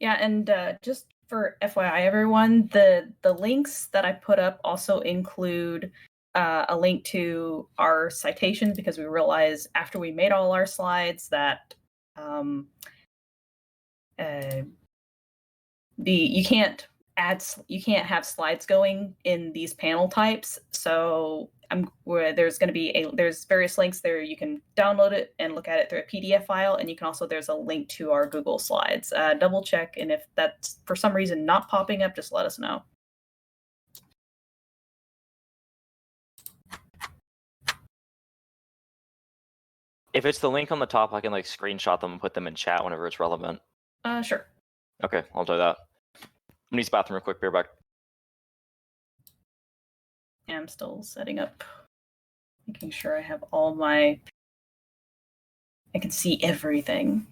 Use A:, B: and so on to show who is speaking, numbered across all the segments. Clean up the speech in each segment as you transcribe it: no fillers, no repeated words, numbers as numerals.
A: Yeah, and just for FYI, everyone, the links that I put up also include a link to our citations because we realized after we made all our slides that you can't have slides going in these panel types. So there's going to be there's various links there. You can download it and look at it through a PDF file, and you can also there's a link to our Google Slides. Double check, and if that's for some reason not popping up, just let us know.
B: If it's the link on the top, I can like screenshot them and put them in chat whenever it's relevant.
A: Sure.
B: Okay, I'll do that. I'm gonna use the bathroom real quick. Be right back.
A: Yeah, I'm still setting up, making sure I have all my. I can see everything.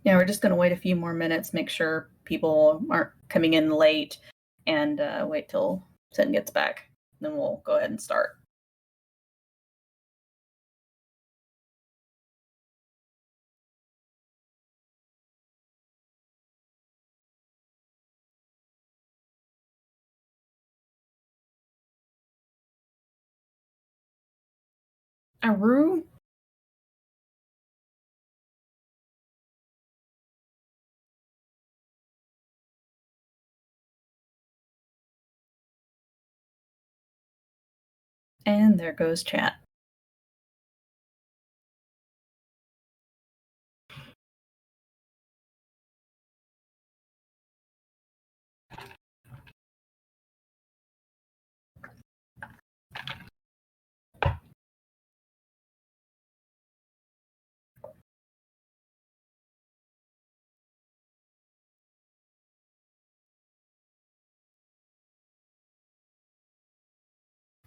A: Yeah, we're just going to wait a few more minutes, make sure people aren't coming in late, and wait till Sin gets back. Then we'll go ahead and start. Aru? And there goes chat.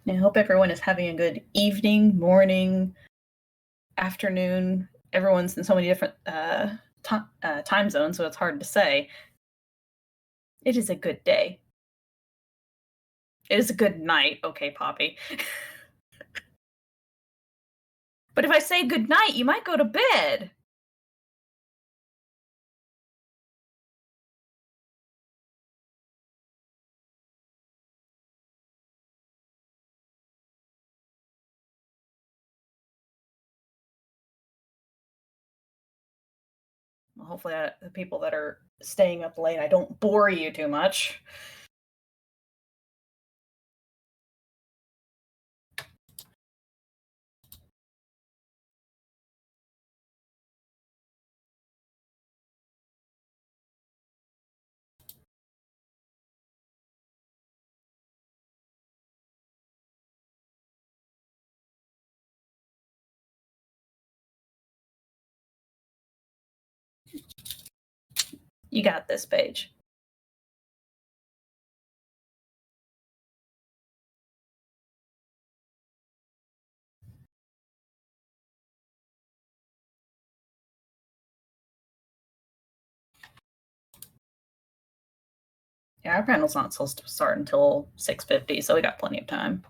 A: I hope everyone is having a good evening, morning, afternoon. Everyone's in so many different time zones, so it's hard to say. It is a good day. It is a good night. Okay, Poppy. But if I say good night, you might go to bed. Well, hopefully the people that are staying up late, I don't bore you too much. You got this, Paige. Yeah, our panel's not supposed to start until 6:50, so we got plenty of time.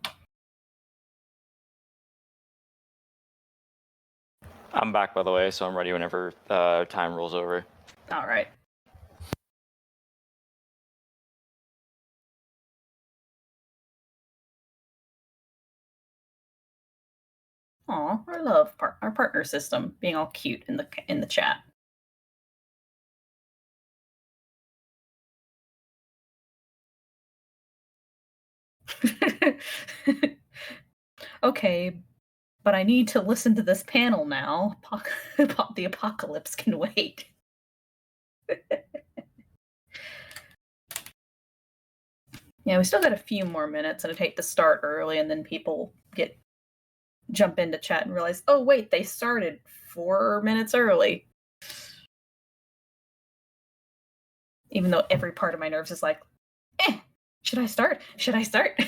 B: I'm back, by the way, so I'm ready whenever time rolls over.
A: All right. Aw, I love our partner system being all cute in the chat. Okay, but I need to listen to this panel now. The apocalypse can wait. Yeah, we still got a few more minutes, and I'd hate to start early and then people jump into chat and realize, oh wait, they started 4 minutes early. Even though every part of my nerves is like, should I start? Should I start?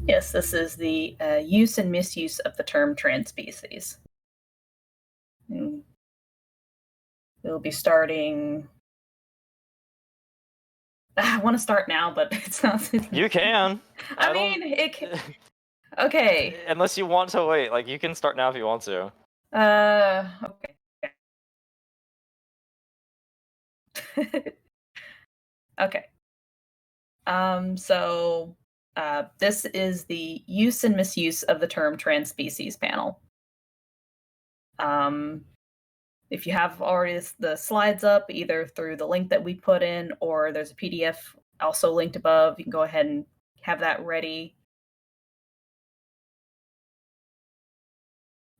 A: Yes, this is the use and misuse of the term transspecies. And we'll be starting. I want to start now, but it's not.
B: You can.
A: I mean, it can. Okay.
B: Unless you want to wait, like you can start now if you want to.
A: Okay. Okay. So this is the use and misuse of the term transspecies panel. If you have already the slides up, either through the link that we put in, or there's a PDF also linked above, you can go ahead and have that ready.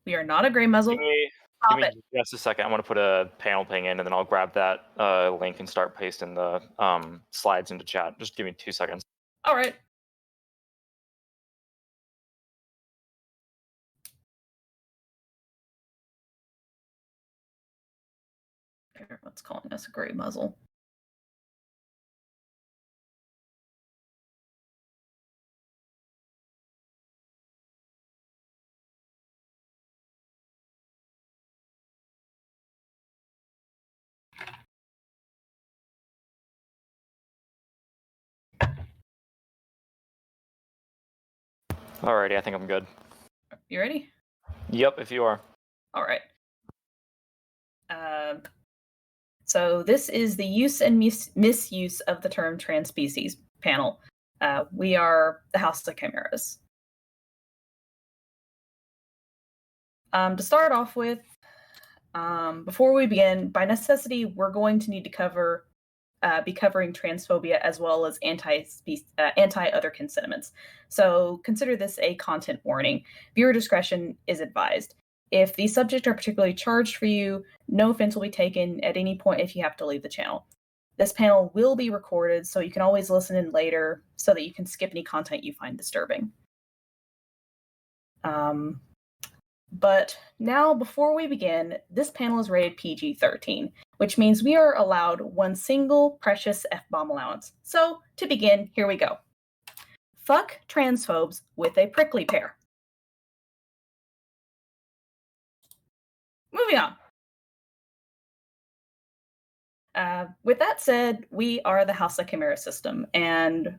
A: We are not a gray muzzle.
B: Give me just a second. I want to put a panel ping in, and then I'll grab that link and start pasting the slides into chat. Just give me 2 seconds.
A: All right. What's calling us a gray muzzle?
B: Alrighty, I think I'm good.
A: You ready?
B: Yep, if you are.
A: All right. So this is the use and misuse of the term transspecies panel. We are the House of Chimeras. To start off with, before we begin, by necessity, we're going to need to be covering transphobia as well as anti-Othercon sentiments. So consider this a content warning. Viewer discretion is advised. If the subject are particularly charged for you, no offense will be taken at any point if you have to leave the channel. This panel will be recorded, so you can always listen in later so that you can skip any content you find disturbing. But now, before we begin, this panel is rated PG-13, which means we are allowed one single precious F-bomb allowance. So, to begin, here we go. Fuck transphobes with a prickly pear. Moving on. With that said, we are the House of Chimera system, and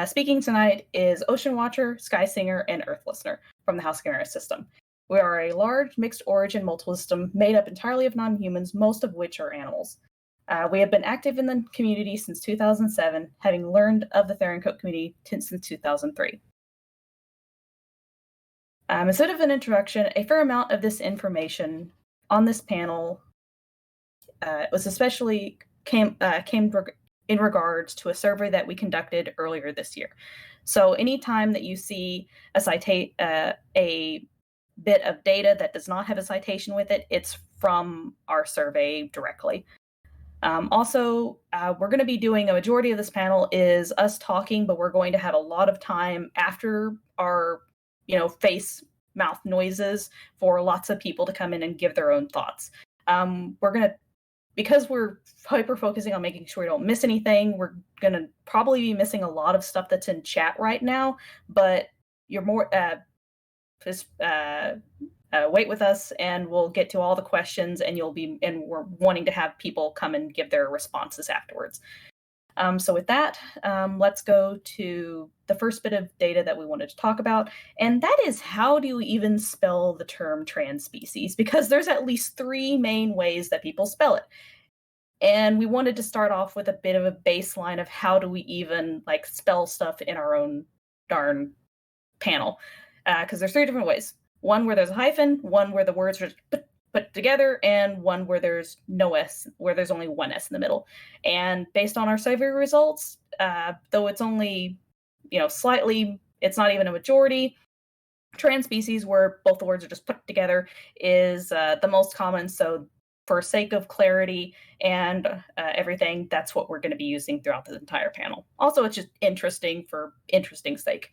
A: speaking tonight is Ocean Watcher, Sky Singer, and Earth Listener from the House of Chimera system. We are a large, mixed origin multiple system made up entirely of non-humans, most of which are animals. We have been active in the community since 2007, having learned of the Therianthropy community since 2003. Instead of an introduction, a fair amount of this information on this panel was especially came in regards to a survey that we conducted earlier this year. So anytime that you see a bit of data that does not have a citation with it, it's from our survey directly. Also, we're going to be doing a majority of this panel is us talking, but we're going to have a lot of time after our, face mouth noises for lots of people to come in and give their own thoughts. We're going to because we're hyper focusing on making sure we don't miss anything, we're going to probably be missing a lot of stuff that's in chat right now, but you're more, just wait with us and we'll get to all the questions, and we're wanting to have people come and give their responses afterwards. So with that, let's go to the first bit of data that we wanted to talk about, and that is, how do you even spell the term transspecies? Because there's at least 3 main ways that people spell it. And we wanted to start off with a bit of a baseline of how do we even spell stuff in our own darn panel. Because there's 3 different ways. One where there's a hyphen, one where the words are put together, and one where there's no S, where there's only one S in the middle. And based on our survey results, though it's only, slightly, it's not even a majority, transspecies, where both the words are just put together, is the most common. So for sake of clarity and everything, that's what we're going to be using throughout the entire panel. Also, it's just interesting for interesting's sake.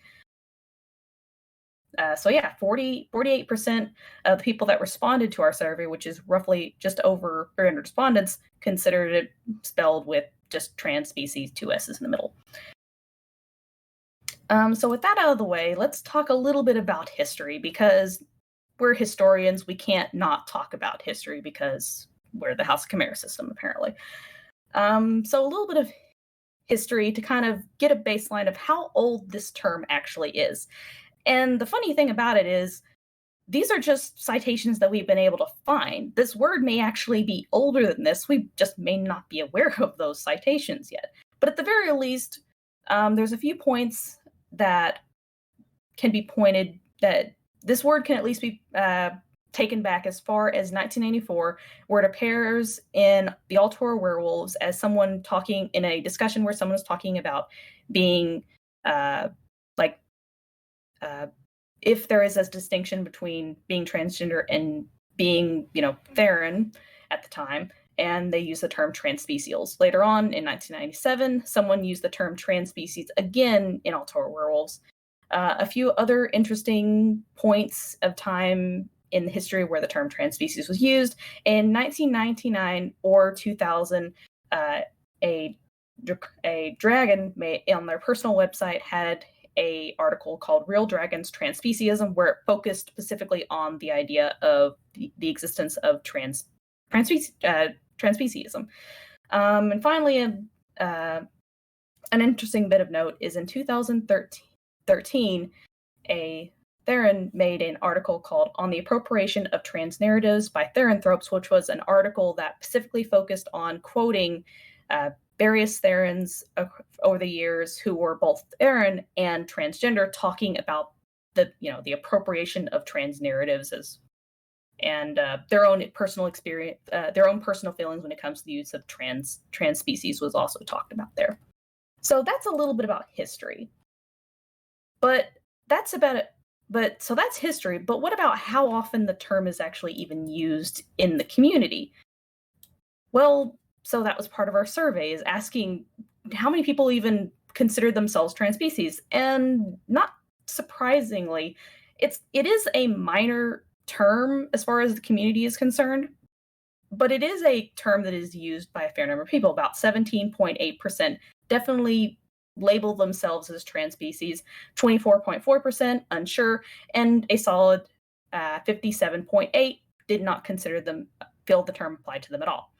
A: So yeah, 48% of the people that responded to our survey, which is roughly just over 300 respondents, considered it spelled with just transspecies, 2 S's in the middle. So with that out of the way, let's talk a little bit about history, because we're historians. We can't not talk about history because we're the House of Chimera system, apparently. So a little bit of history to kind of get a baseline of how old this term actually is. And the funny thing about it is, these are just citations that we've been able to find. This word may actually be older than this. We just may not be aware of those citations yet. But at the very least, there's a few points that can be pointed that this word can at least be taken back as far as 1994, where it appears in the Altor Werewolves as someone talking in a discussion where someone was talking about being if there is a distinction between being transgender and being, Theran at the time, and they use the term transspecials. Later on, in 1997, someone used the term transspecies again in Altor Werewolves. A few other interesting points of time in the history where the term transspecies was used. In 1999 or 2000, a dragon on their personal website had a article called Real Dragons Transspeciesism, where it focused specifically on the idea of the existence of transspeciesism. And finally, an interesting bit of note is in 2013, a Theron made an article called On the Appropriation of Trans Narratives by Therianthropes, which was an article that specifically focused on quoting various Therans over the years who were both Theran and transgender, talking about the appropriation of trans narratives and their own personal experience, their own personal feelings when it comes to the use of trans species was also talked about there. So that's a little bit about history. But that's about it. So that's history. But what about how often the term is actually even used in the community? Well, so that was part of our survey, is asking how many people even consider themselves transspecies. And not surprisingly, it is a minor term as far as the community is concerned, but it is a term that is used by a fair number of people. About 17.8% definitely label themselves as transspecies, 24.4% unsure, and a solid 57.8% did not feel the term applied to them at all.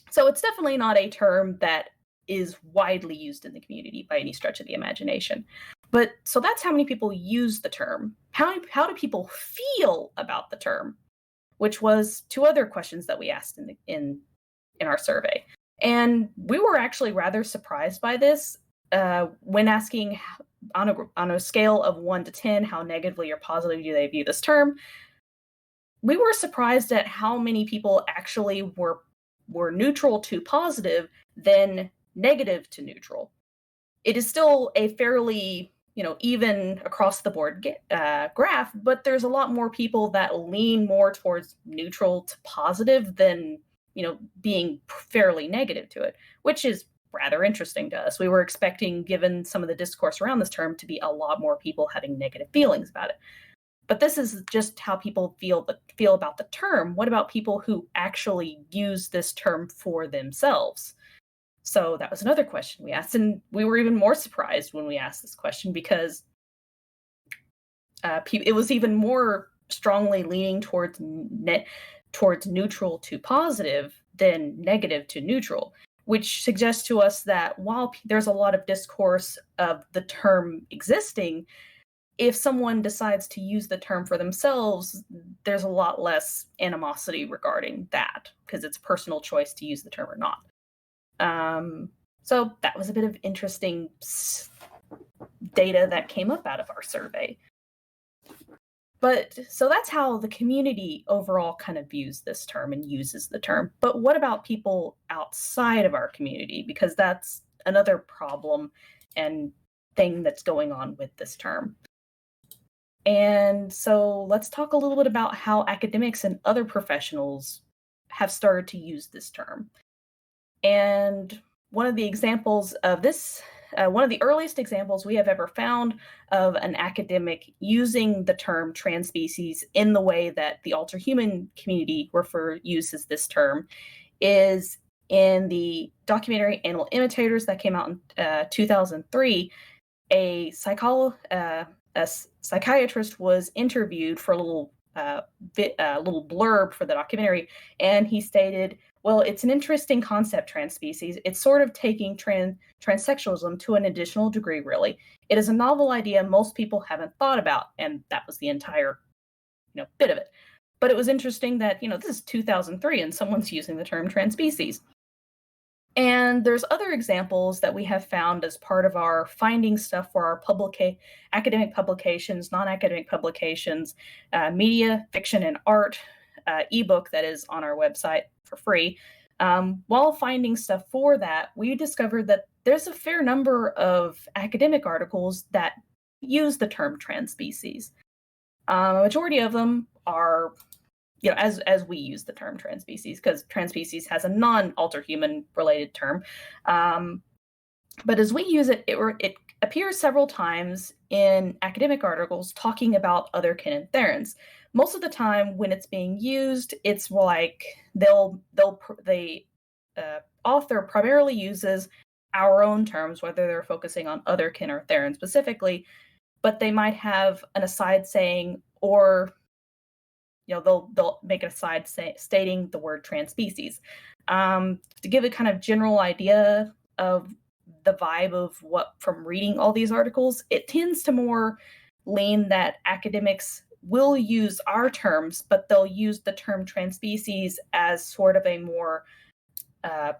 A: So it's definitely not a term that is widely used in the community by any stretch of the imagination. But so that's how many people use the term. How do people feel about the term? Which was 2 other questions that we asked in our survey. And we were actually rather surprised by this when asking on a scale of 1 to 10, how negatively or positively do they view this term. We were surprised at how many people actually were neutral to positive than negative to neutral. It is still a fairly, even across the board graph, but there's a lot more people that lean more towards neutral to positive than, being fairly negative to it, which is rather interesting to us. We were expecting, given some of the discourse around this term, to be a lot more people having negative feelings about it. But this is just how people feel about the term. What about people who actually use this term for themselves? So that was another question we asked, and we were even more surprised when we asked this question because it was even more strongly leaning towards neutral to positive than negative to neutral, which suggests to us that while there's a lot of discourse of the term existing, if someone decides to use the term for themselves, there's a lot less animosity regarding that because it's a personal choice to use the term or not. So that was a bit of interesting data that came up out of our survey. But so that's how the community overall kind of views this term and uses the term. But what about people outside of our community? Because that's another problem and thing that's going on with this term. And so let's talk a little bit about how academics and other professionals have started to use this term. And one of the examples of this, one of the earliest examples we have ever found of an academic using the term transspecies in the way that the alterhuman community uses this term is in the documentary Animal Imitators that came out in 2003. A psychiatrist was interviewed for a little blurb for the documentary, and he stated, well, it's an interesting concept, transspecies. It's sort of taking transsexualism to an additional degree, really. It is a novel idea most people haven't thought about, and that was the entire bit of it. But it was interesting that, this is 2003 and someone's using the term transspecies. And there's other examples that we have found as part of our finding stuff for our academic publications, non-academic publications, media, fiction, and art, ebook that is on our website for free. While finding stuff for that, we discovered that there's a fair number of academic articles that use the term transspecies. A majority of them are as we use the term transspecies, because transspecies has a non-alterhuman related term. But as we use it, it appears several times in academic articles talking about otherkin and therans. Most of the time when it's being used, it's like the author primarily uses our own terms, whether they're focusing on otherkin or theran specifically, but they might have an aside saying, or they'll make an aside stating the word transspecies. To give a kind of general idea of the vibe of what from reading all these articles, it tends to more lean that academics will use our terms, but they'll use the term transspecies as sort of a more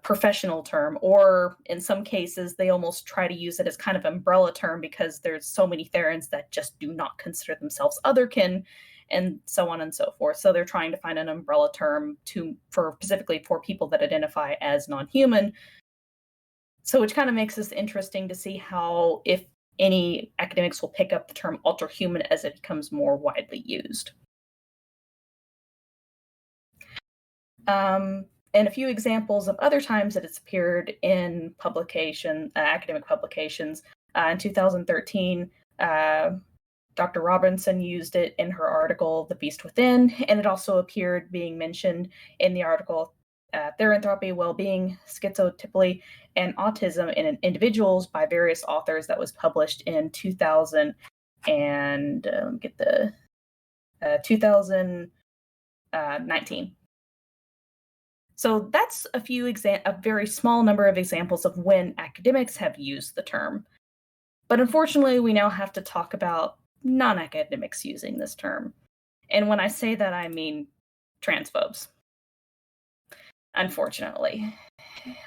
A: professional term, or in some cases they almost try to use it as kind of umbrella term because there's so many therans that just do not consider themselves otherkin, and so on and so forth. So they're trying to find an umbrella term specifically for people that identify as non-human. So which kind of makes this interesting to see how, if any academics will pick up the term alterhuman as it becomes more widely used. And a few examples of other times that it's appeared in academic publications. In 2013, Dr. Robinson used it in her article, The Beast Within, and it also appeared being mentioned in the article Therianthropy, Wellbeing, Schizotypy, and Autism in Individuals by various authors that was published in 2019. So that's a very small number of examples of when academics have used the term. But unfortunately, we now have to talk about non-academics using this term. And when I say that, I mean transphobes. Unfortunately.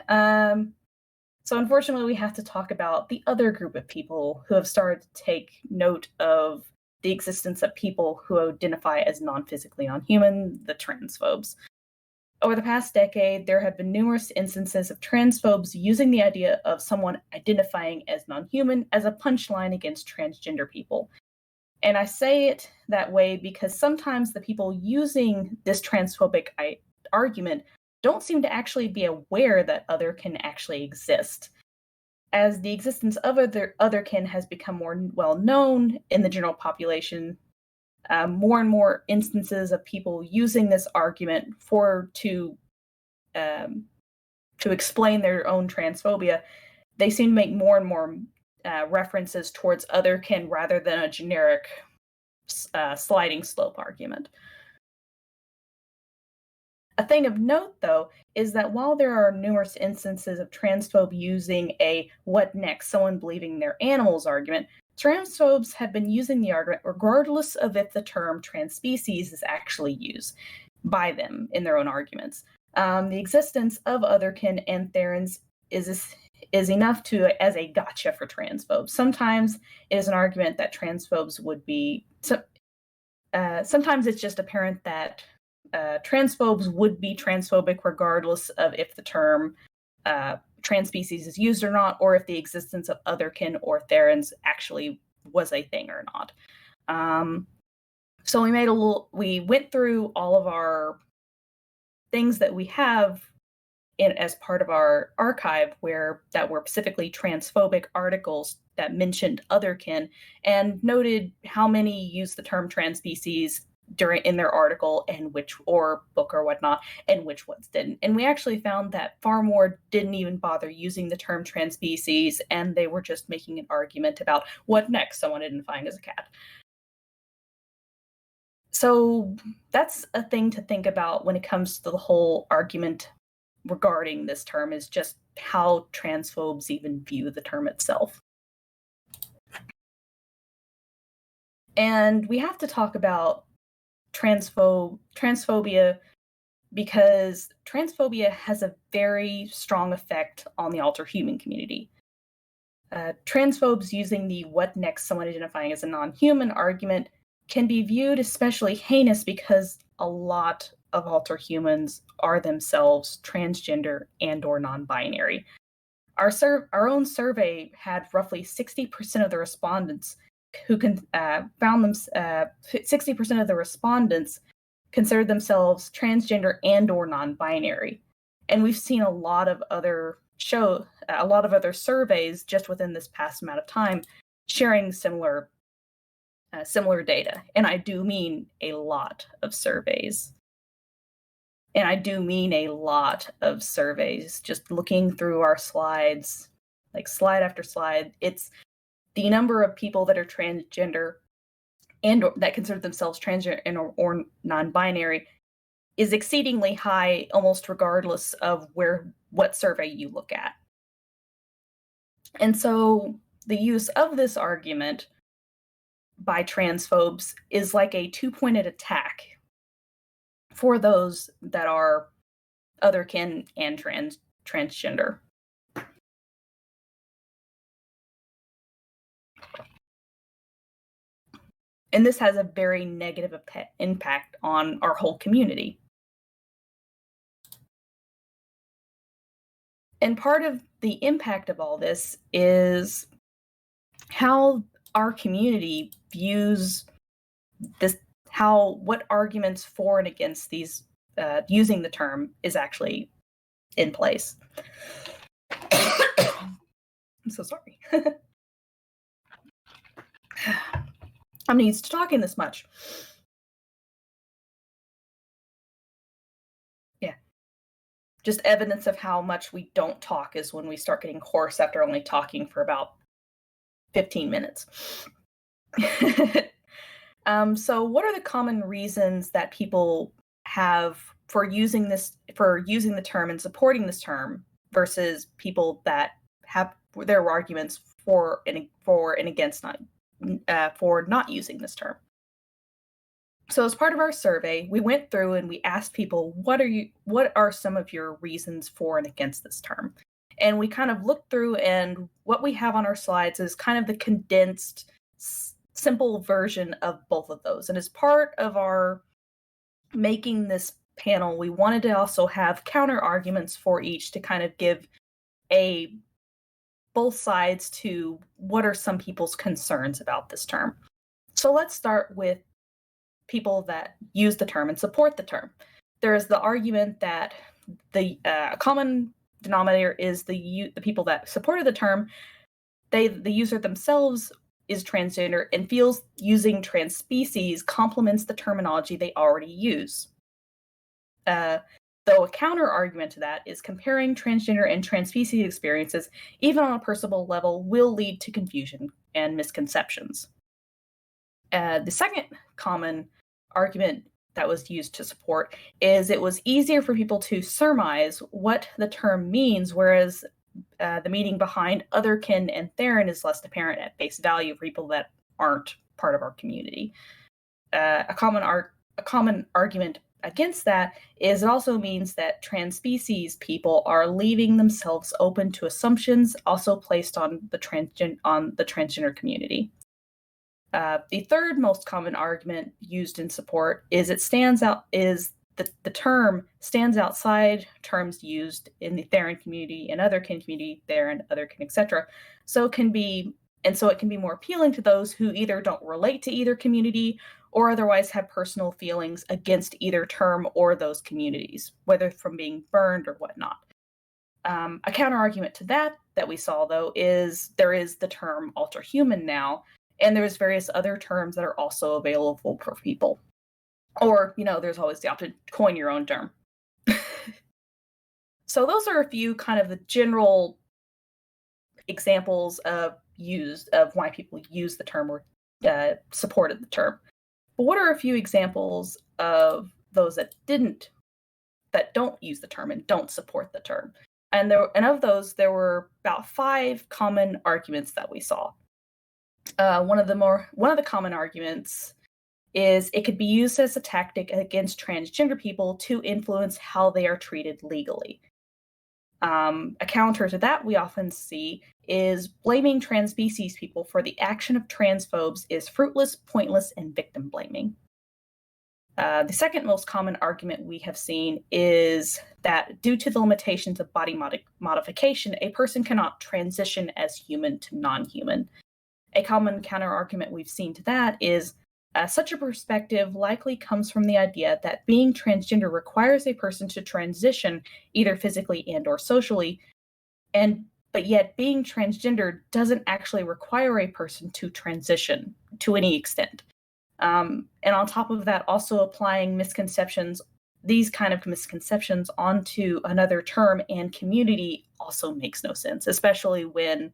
A: So unfortunately, we have to talk about the other group of people who have started to take note of the existence of people who identify as non-physically non-human, the transphobes. Over the past decade, there have been numerous instances of transphobes using the idea of someone identifying as non-human as a punchline against transgender people. And I say it that way because sometimes the people using this transphobic argument don't seem to actually be aware that otherkin actually exist. As the existence of otherkin has become more well known in the general population, more and more instances of people using this argument to explain their own transphobia. They seem to make more and more references towards otherkin rather than a generic sliding slope argument. A thing of note, though, is that while there are numerous instances of transphobes using a what next, someone believing they're animals argument, transphobes have been using the argument regardless of if the term transspecies is actually used by them in their own arguments. The existence of otherkin and therans is enough as a gotcha for transphobes. Sometimes it is an argument that transphobes would be. Sometimes it's just apparent that transphobes would be transphobic regardless of if the term transspecies is used or not, or if the existence of otherkin or therans actually was a thing or not. So we went through all of our things that we have as part of our archive that were specifically transphobic articles that mentioned otherkin, and noted how many used the term transspecies in their article and or book or whatnot, and which ones didn't. And we actually found that far more didn't even bother using the term transspecies, and they were just making an argument about what next someone identifying as a cat. So that's a thing to think about when it comes to the whole argument regarding this term, is just how transphobes even view the term itself. And we have to talk about transphobia because transphobia has a very strong effect on the altered human community. Transphobes using the what next, someone identifying as a non-human argument can be viewed especially heinous because a lot of altered humans are themselves transgender and or non-binary. Our own survey had roughly 60% of the respondents found them. 60% of the respondents considered themselves transgender and or non-binary, and we've seen a lot of other surveys just within this past amount of time sharing similar data. And I do mean a lot of surveys. And I do mean a lot of surveys. Just looking through our slides, like slide after slide, it's the number of people that are transgender and that consider themselves transgender or non-binary is exceedingly high, almost regardless of what survey you look at. And so the use of this argument by transphobes is like a two-pointed attack for those that are otherkin and transgender. And this has a very negative impact on our whole community. And part of the impact of all this is how our community views this, what arguments for and against these using the term is actually in place. I'm so sorry. I'm not used to talking this much. Yeah. Just evidence of how much we don't talk is when we start getting hoarse after only talking for about 15 minutes. So what are the common reasons that people have for using the term and supporting this term versus people that have their arguments for and against for not using this term? So as part of our survey, we went through and we asked people, what are some of your reasons for and against this term? And we kind of looked through, and what we have on our slides is kind of the condensed, simple version of both of those. And as part of our making this panel, we wanted to also have counter arguments for each to kind of give both sides to what are some people's concerns about this term. So let's start with people that use the term and support the term. There is the argument that the common denominator is the people that supported the term. The user themselves is transgender and feels using transspecies complements the terminology they already use. Though a counter argument to that is comparing transgender and transspecies experiences, even on a personal level, will lead to confusion and misconceptions. The second common argument that was used to support is it was easier for people to surmise what the term means, whereas the meaning behind otherkin and therin is less apparent at face value for people that aren't part of our community. A common argument against that is it also means that transspecies people are leaving themselves open to assumptions also placed on the transgender community. The third most common argument used in support is the term stands outside terms used in the therin community and otherkin community, therin, otherkin, etc. So it can be more appealing to those who either don't relate to either community or otherwise have personal feelings against either term or those communities, whether from being burned or whatnot. A counter argument to that we saw, though, is there is the term ultrahuman now, and there's various other terms that are also available for people. Or, there's always the option to coin your own term. So those are a few kind of the general examples of why people use the term or supported the term. But what are a few examples of those that don't use the term and don't support the term? And of those, there were about 5 common arguments that we saw. One of the common arguments is it could be used as a tactic against transgender people to influence how they are treated legally. A counter to that we often see is blaming transspecies people for the action of transphobes is fruitless, pointless, and victim blaming. The second most common argument we have seen is that due to the limitations of body modification, a person cannot transition as human to non-human. A common counter-argument we've seen to that is such a perspective likely comes from the idea that being transgender requires a person to transition either physically and or socially, but yet being transgender doesn't actually require a person to transition to any extent. And on top of that, also applying these kind of misconceptions onto another term and community also makes no sense, especially when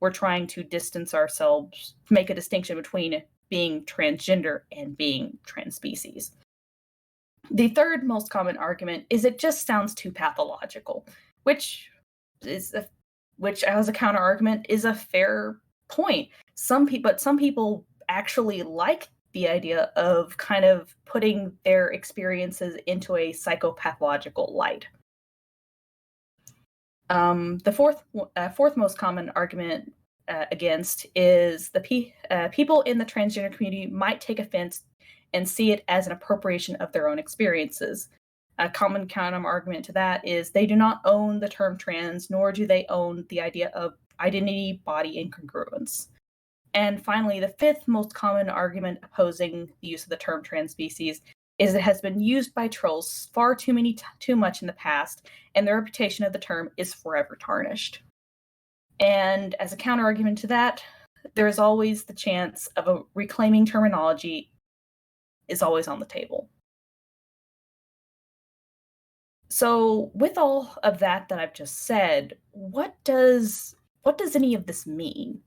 A: we're trying to distance ourselves, make a distinction between being transgender and being transspecies. The third most common argument is it just sounds too pathological, which as a counter argument is a fair point. Some people actually like the idea of kind of putting their experiences into a psychopathological light. The fourth most common argument against is the people in the transgender community might take offense and see it as an appropriation of their own experiences. A common counter argument to that is they do not own the term trans, nor do they own the idea of identity, body incongruence. And finally, the fifth most common argument opposing the use of the term transspecies is it has been used by trolls far too much in the past, and the reputation of the term is forever tarnished. And as a counter-argument to that, there is always the chance of a reclaiming terminology is always on the table. So with all of that I've just said, what does any of this mean?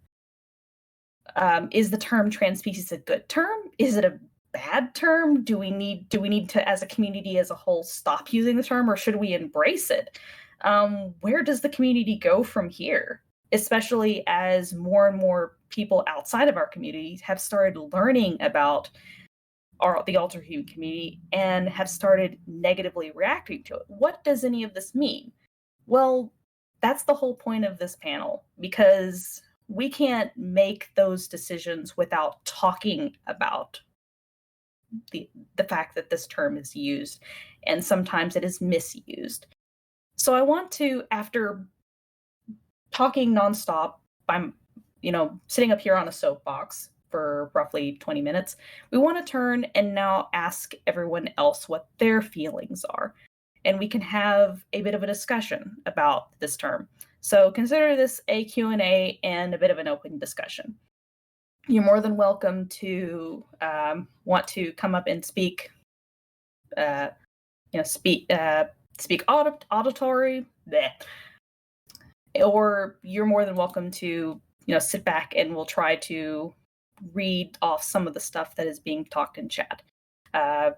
A: Is the term transspecies a good term? Is it a bad term? Do we need to, as a community as a whole, stop using the term, or should we embrace it? Where does the community go from here? Especially as more and more people outside of our community have started learning about the ultrahuman community and have started negatively reacting to it. What does any of this mean? Well, that's the whole point of this panel, because we can't make those decisions without talking about the fact that this term is used, and sometimes it is misused. So I want to, after talking nonstop, I'm, sitting up here on a soapbox for roughly 20 minutes, we want to turn and now ask everyone else what their feelings are. And we can have a bit of a discussion about this term. So consider this a Q&A and a bit of an open discussion. You're more than welcome to want to come up and speak. Speak auditory, bleh. Or you're more than welcome to sit back and we'll try to read off some of the stuff that is being talked in chat.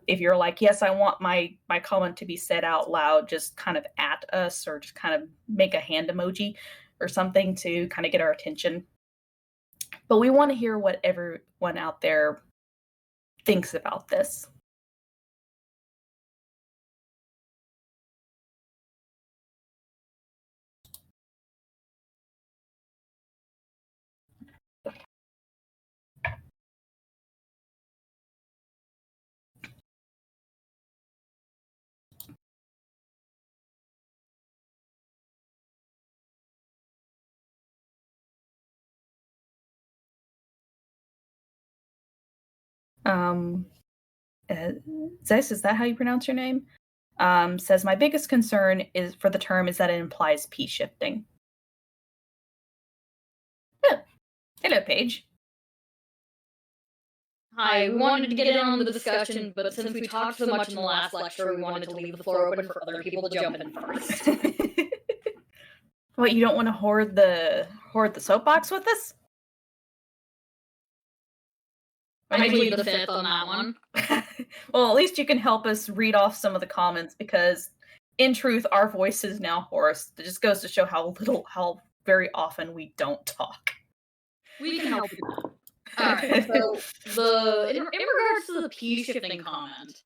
A: If you're like, yes, I want my comment to be said out loud, just kind of at us or just kind of make a hand emoji or something to kind of get our attention. But we want to hear what everyone out there thinks about this. Zeiss, is that how you pronounce your name? Says, my biggest concern is for the term is that it implies p-shifting. Oh. Hello, Paige.
C: Hi, we wanted to get in on the discussion, but since we talked so much in the last lecture, we wanted to leave the floor open for other people to jump in first.
A: What, you don't want to hoard the soapbox with us?
C: I plead the fifth on that one.
A: Well, at least you can help us read off some of the comments because, in truth, our voice is now hoarse. It just goes to show how very often we don't talk.
C: We can help with that. Alright, so in regards to the p-shifting comment,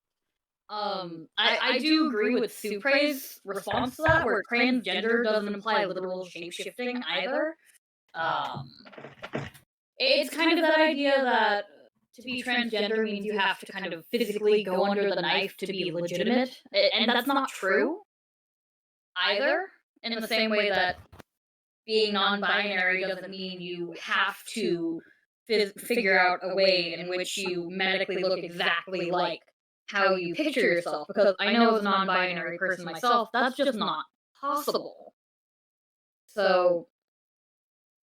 C: I do agree with Supre's response to that, where transgender doesn't imply literal shape-shifting either. It's kind of that idea that to be transgender means you have to kind of physically go under the knife to be legitimate, and that's not true either, in the same way that being non-binary doesn't mean you have to figure out a way in which you medically look exactly like how you picture yourself, because I know as a non-binary person myself, that's just not possible. So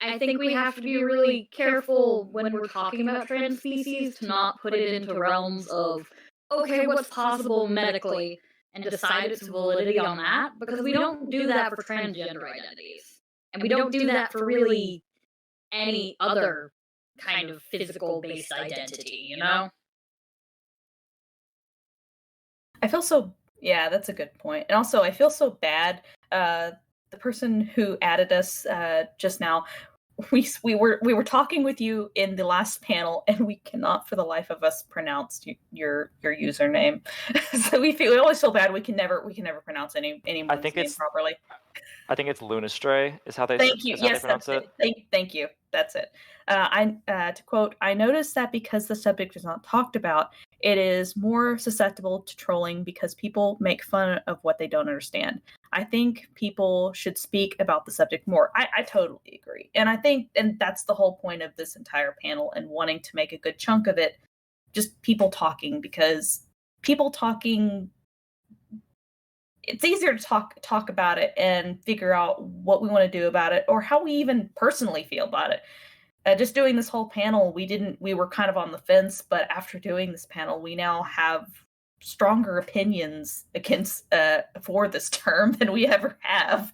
C: I think we have to be really careful when we're talking about trans species to not put it into realms of, okay, what's possible medically, and decide its validity on that, because we don't do that for transgender identities. And we don't do that for really any other kind of physical-based identity, you know?
A: I feel so... Yeah, that's a good point. And also, I feel so bad. The person who added us just now, we were talking with you in the last panel, and we cannot for the life of us pronounce your username. So we always feel bad. We can never pronounce anyone's name properly.
B: I think it's Lunastray is how they
A: Thank you. Yes,
B: pronounce it.
A: Thank you. That's it. To quote, I noticed that because the subject is not talked about, it is more susceptible to trolling because people make fun of what they don't understand. I think people should speak about the subject more. I totally agree. And that's the whole point of this entire panel and wanting to make a good chunk of it, just people talking, because people talking, it's easier to talk about it and figure out what we want to do about it or how we even personally feel about it. Just doing this whole panel, we were kind of on the fence, but after doing this panel, we now have stronger opinions for this term than we ever have.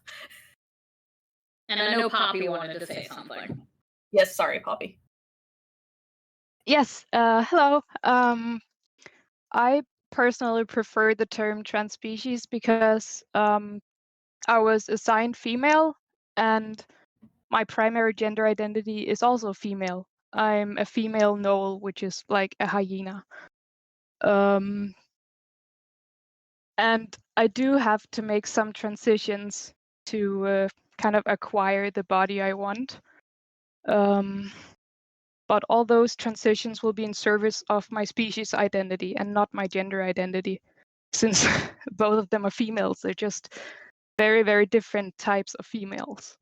C: And I know Poppy wanted to say something.
A: Yes, sorry, Poppy.
D: Yes, hello. I personally prefer the term transspecies because I was assigned female and my primary gender identity is also female. I'm a female gnoll, which is like a hyena. And I do have to make some transitions to kind of acquire the body I want. But all those transitions will be in service of my species identity and not my gender identity, since both of them are females. They're just very, very different types of females.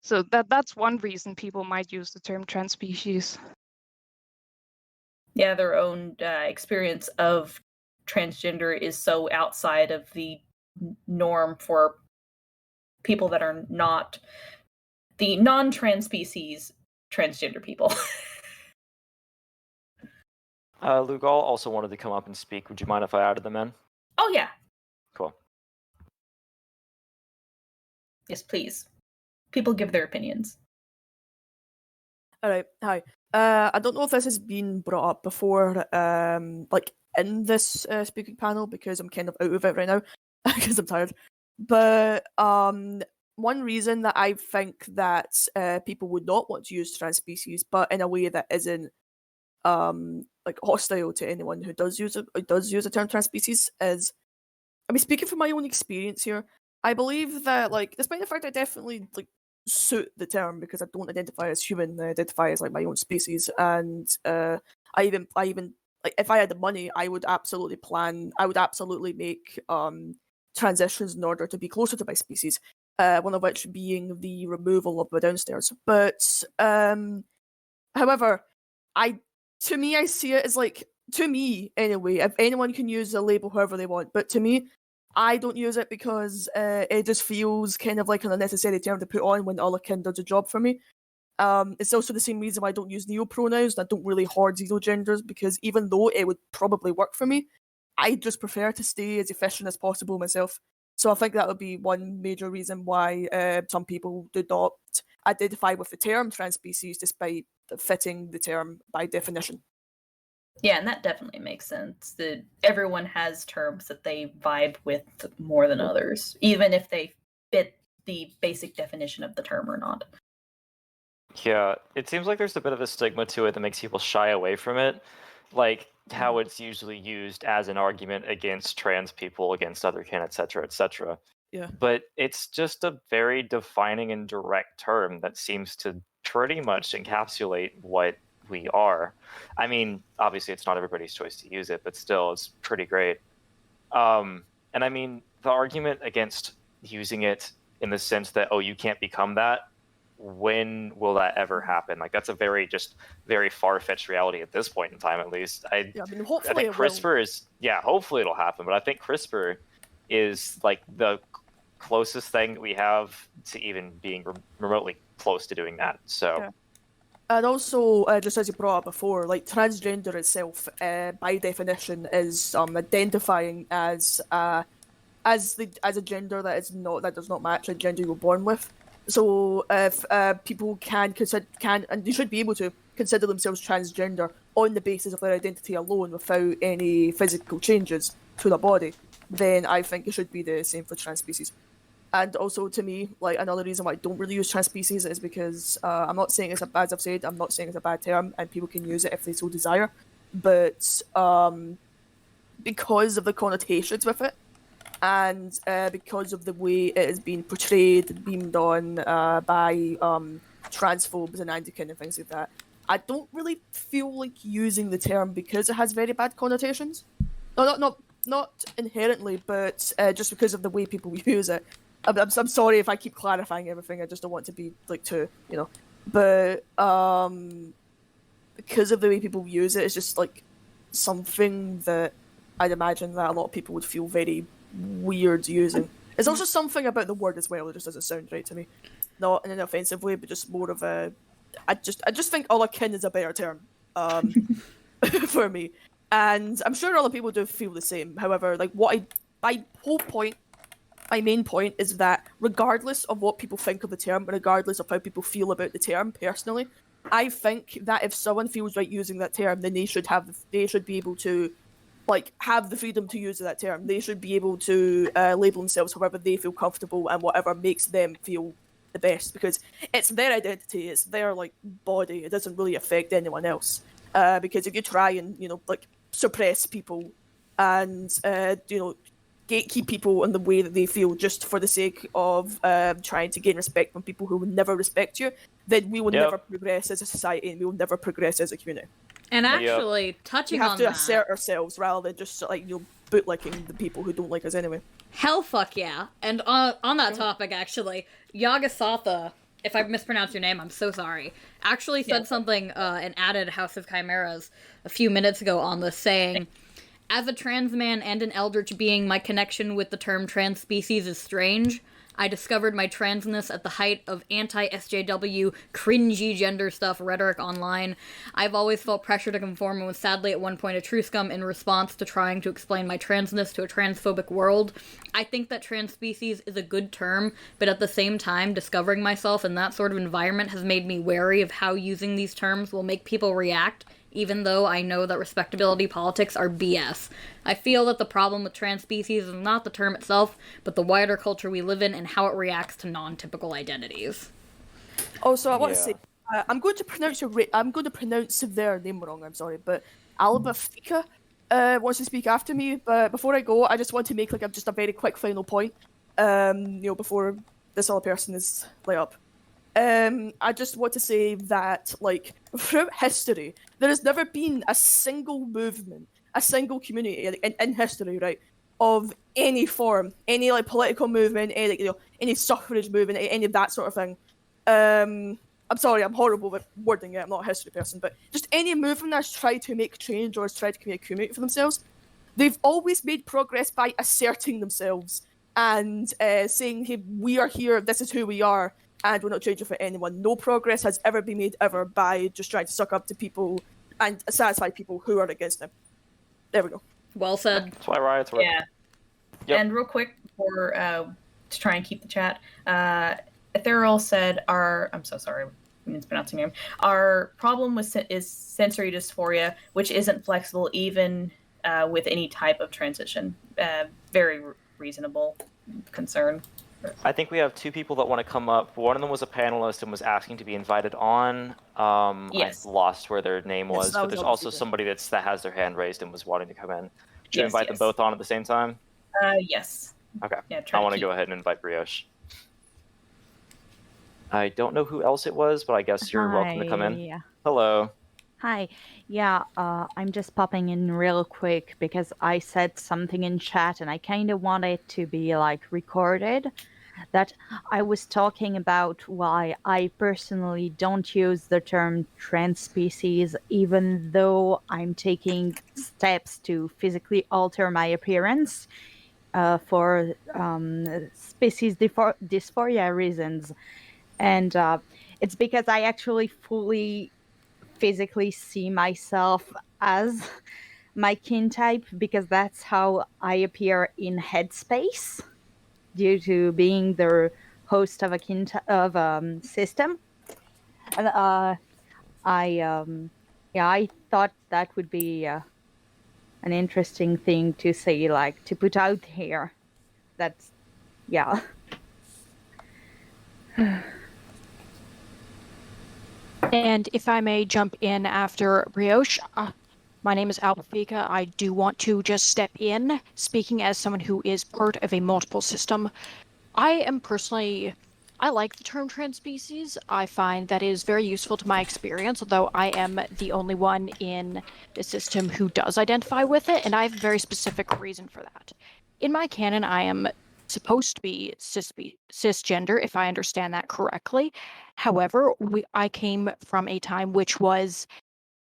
D: So that's one reason people might use the term transspecies.
A: Yeah, their own experience of transgender is so outside of the norm for people that are not the non-trans species transgender people.
B: Lugal also wanted to come up and speak. Would you mind if I added them in?
A: Oh yeah.
B: Cool.
A: Yes, please. People give their opinions.
E: Alright, hi. I don't know if this has been brought up before, like in this speaking panel, because I'm kind of out of it right now, because I'm tired. But one reason that I think that people would not want to use transspecies, but in a way that isn't like hostile to anyone who does use the term transspecies, is, I mean, speaking from my own experience here, I believe that, like, despite the fact I definitely like suit the term because I don't identify as human, I identify as like my own species, and I even like, if I had the money, I would absolutely make transitions in order to be closer to my species. One of which being the removal of the downstairs. But however, I see it as like, to me anyway, if anyone can use a label however they want, but to me, I don't use it because it just feels kind of like an unnecessary term to put on when Othercon does a job for me. It's also the same reason why I don't use neo-pronouns, and I don't really hoard xenogenders, because even though it would probably work for me, I just prefer to stay as efficient as possible myself. So I think that would be one major reason why some people do not identify with the term transspecies despite fitting the term by definition.
A: Yeah, and that definitely makes sense. That everyone has terms that they vibe with more than others, even if they fit the basic definition of the term or not.
B: Yeah, it seems like there's a bit of a stigma to it that makes people shy away from it, like how it's usually used as an argument against trans people, against Othercon, etc., etc.
E: Yeah.
B: But it's just a very defining and direct term that seems to pretty much encapsulate what we are. I mean, obviously it's not everybody's choice to use it, but still, it's pretty great. And I mean, the argument against using it in the sense that, oh, you can't become that, when will that ever happen? Like, that's a very far-fetched reality at this point in time, at least. I
E: mean, hopefully
B: think CRISPR is, hopefully it'll happen, but I think CRISPR is like the closest thing we have to even being remotely close to doing that. So.
E: Yeah. And also, just as you brought up before, like, transgender itself, by definition, is identifying as a gender that does not match a gender you were born with. So if people can and they should be able to consider themselves transgender on the basis of their identity alone, without any physical changes to their body, then I think it should be the same for transspecies. And also, to me, like, another reason why I don't really use transspecies is because I'm not saying it's as I've said, I'm not saying it's a bad term, and people can use it if they so desire, but because of the connotations with it, and because of the way it has been portrayed, beamed on by transphobes and anti-kin and things like that, I don't really feel like using the term because it has very bad connotations. No, not inherently, but just because of the way people use it. I'm sorry if I keep clarifying everything. I just don't want to be like too, But because of the way people use it, it's just like something that I'd imagine that a lot of people would feel very weird using. There's also something about the word as well that just doesn't sound right to me. Not in an offensive way, but just more of a. I just think Othercon is a better term for me, and I'm sure other people do feel the same. However, like, my main point is that regardless of what people think of the term, regardless of how people feel about the term personally, I think that if someone feels right using that term, then they should be able to, like, have the freedom to use that term. They should be able to label themselves however they feel comfortable and whatever makes them feel the best, because it's their identity, it's their, like, body. It doesn't really affect anyone else. Because if you try and, like, suppress people and, gatekeep people in the way that they feel just for the sake of trying to gain respect from people who would never respect you, then we will never progress as a society, and we will never progress as a community.
C: And actually, touching on that,
E: we have to assert ourselves rather than just, like, bootlicking the people who don't like us anyway.
C: Hell fuck yeah. And on that topic, actually, Yagasatha, if I mispronounced your name, I'm so sorry, actually said something and added House of Chimeras a few minutes ago on this, saying, as a trans man and an eldritch being, my connection with the term transspecies is strange. I discovered my transness at the height of anti-SJW, cringy gender stuff rhetoric online. I've always felt pressure to conform and was sadly at one point a true scum in response to trying to explain my transness to a transphobic world. I think that transspecies is a good term, but at the same time, discovering myself in that sort of environment has made me wary of how using these terms will make people react, even though I know that respectability politics are BS. I feel that the problem with transspecies is not the term itself, but the wider culture we live in and how it reacts to non-typical identities.
E: Also, I want to say, I'm going to pronounce their name wrong. I'm sorry, but Albafika wants to speak after me. But before I go, I just want to make just a very quick final point. Before this other person is lit up. I just want to say that, throughout history, there has never been a single movement, a single community in history, right, of any form, any political movement, any suffrage movement, any of that sort of thing. I'm sorry, I'm horrible with wording it. I'm not a history person, but just any movement that's tried to make change or has tried to create a community for themselves, they've always made progress by asserting themselves and saying, "Hey, we are here. This is who we are." And we're not changing for anyone. No progress has ever been made ever by just trying to suck up to people and satisfy people who are against them. There we go.
C: Well said.
B: That's why riots work.
A: Yeah. Yep. And real quick, before to try and keep the chat, Ethereal said, I'm so sorry, I'm mispronouncing your name. Our problem is sensory dysphoria, which isn't flexible even with any type of transition. Very reasonable concern.
B: I think we have two people that want to come up. One of them was a panelist and was asking to be invited on.
A: Yes.
B: I've lost where their name was, but there's also
E: people.
B: somebody that has their hand raised and was wanting to come in. Should you invite them both on at the same time?
A: Yes.
B: Okay.
A: Yeah,
B: I want to go ahead and invite Brioche. I don't know who else it was, but I guess you're welcome to come in.
F: Yeah.
B: Hello.
F: Hi. Yeah, I'm just popping in real quick because I said something in chat and I kind of want it to be recorded. That I was talking about why I personally don't use the term transspecies, even though I'm taking steps to physically alter my appearance for species dysphoria reasons. And it's because I actually fully physically see myself as my kin type, because that's how I appear in Headspace, due to being the host of a system. And I thought that would be an interesting thing to say, to put out here. That's, yeah.
G: And if I may jump in after Brioche, my name is Albafika. I do want to just step in, speaking as someone who is part of a multiple system. I like the term transspecies. I find that is very useful to my experience, although I am the only one in the system who does identify with it, and I have a very specific reason for that. In my canon, I am supposed to be cisgender, if I understand that correctly. However, I came from a time which was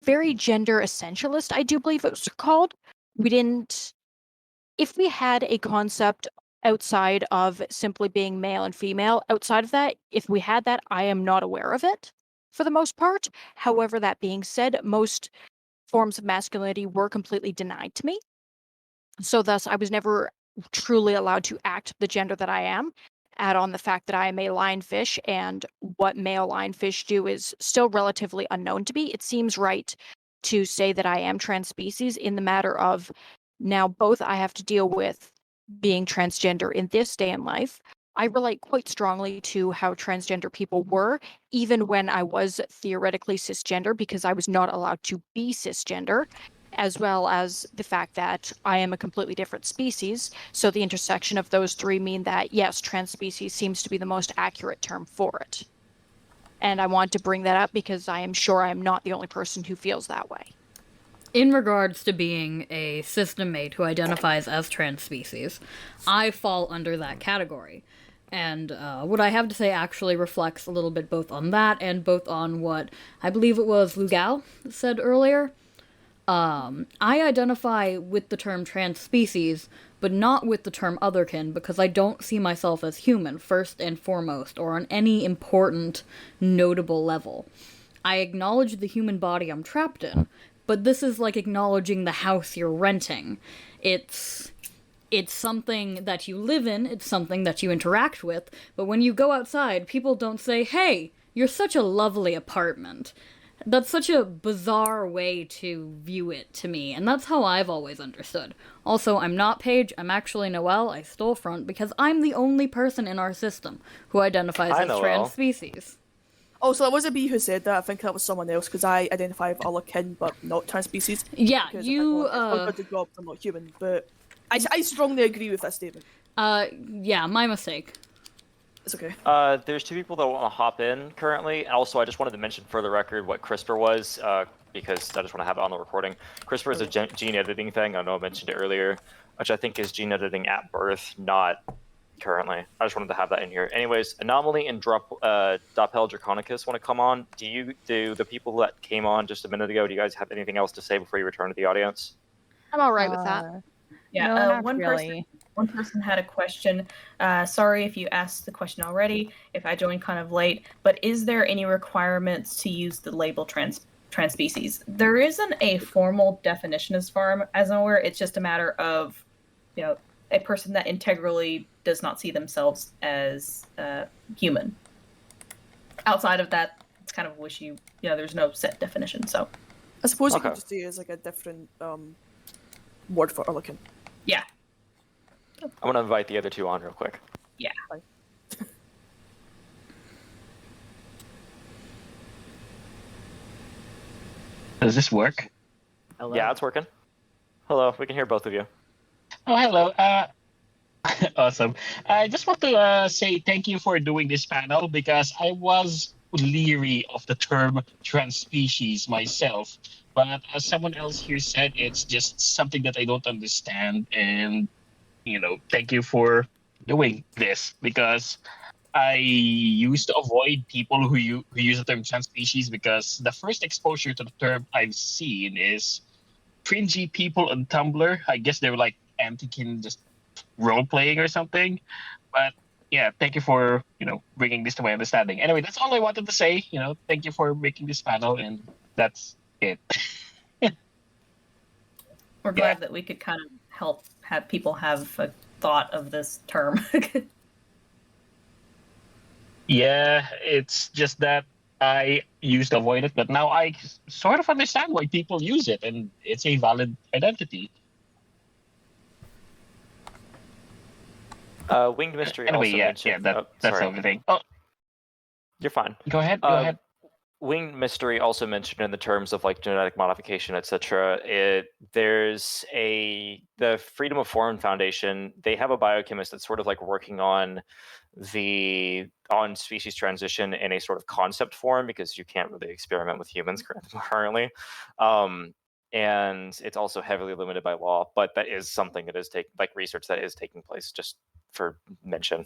G: very gender essentialist, I do believe it was called. If we had a concept outside of simply being male and female, outside of that, if we had that, I am not aware of it for the most part. However, that being said, most forms of masculinity were completely denied to me. So thus, I was never truly allowed to act the gender that I am. Add on the fact that I am a lionfish, and what male lionfish do is still relatively unknown to me. It seems right to say that I am transspecies in the matter of now both I have to deal with being transgender in this day in life. I relate quite strongly to how transgender people were, even when I was theoretically cisgender, because I was not allowed to be cisgender, as well as the fact that I am a completely different species. So the intersection of those three mean that, yes, transspecies seems to be the most accurate term for it. And I want to bring that up because I am sure I am not the only person who feels that way.
C: In regards to being a system mate who identifies as transspecies, I fall under that category. And what I have to say actually reflects a little bit both on that and both on what I believe it was Lugal said earlier. I identify with the term transspecies, but not with the term otherkin, because I don't see myself as human, first and foremost, or on any important, notable level. I acknowledge the human body I'm trapped in, but this is like acknowledging the house you're renting. It's something that you live in, it's something that you interact with, but when you go outside, people don't say, "Hey, you're such a lovely apartment." That's such a bizarre way to view it to me, and that's how I've always understood. Also, I'm not Paige, I'm actually Noelle, I stole front, because I'm the only person in our system who identifies
B: Hi,
C: as
B: Noelle.
C: trans species.
E: Oh, so that wasn't me who said that. I think that was someone else, because I identify with Otherkin, but not Transspecies.
C: Yeah,
E: Because
C: you,
E: if I got the job, I'm not human, but I strongly agree with that statement.
C: yeah, my mistake.
E: It's okay.
B: There's two people that want to hop in currently. Also, I just wanted to mention for the record what CRISPR was, because I just want to have it on the recording. CRISPR is a gene editing thing. I know I mentioned it earlier, which I think is gene editing at birth, not currently. I just wanted to have that in here. Anyways, Anomaly and Doppel Draconicus want to come on. Do the people that came on just a minute ago, do you guys have anything else to say before you return to the audience?
G: I'm all right with that.
A: Yeah,
F: No, not
A: one
F: really.
A: One person had a question. Sorry if you asked the question already, if I joined kind of late, but is there any requirements to use the label transspecies? There isn't a formal definition as far as I'm aware. It's just a matter of, a person that integrally does not see themselves as human. Outside of that, it's kind of wishy. There's no set definition. So,
E: I suppose you could just do it as like a different word for Otherkin.
A: Yeah.
B: I'm going to invite the other two on real quick.
A: Yeah.
H: Does this work?
I: Hello?
B: Yeah, it's working. Hello, we can hear both of you.
H: Oh, hello. Awesome. I just want to say thank you for doing this panel because I was leery of the term transspecies myself. But as someone else here said, it's just something that I don't understand. And, thank you for doing this because I used to avoid people who use the term transspecies because the first exposure to the term I've seen is cringy people on Tumblr. I guess they were like anti-kin just role playing or something. But yeah, thank you for bringing this to my understanding. Anyway, that's all I wanted to say. Thank you for making this panel, and that's it.
A: We're glad that we could kind of help have people have a thought of this term.
H: Yeah, it's just that I used to avoid it, but now I sort of understand why people use it, and it's a valid identity.
B: Winged Mystery also mentioned...
H: that's everything. Oh,
B: you're fine.
H: Go ahead. Go ahead.
B: Winged Mystery also mentioned in the terms of like genetic modification, etc. There's the Freedom of Form Foundation. They have a biochemist that's sort of like working on species transition in a sort of concept form because you can't really experiment with humans currently. And it's also heavily limited by law, but that is something that is research that is taking place, just for mention.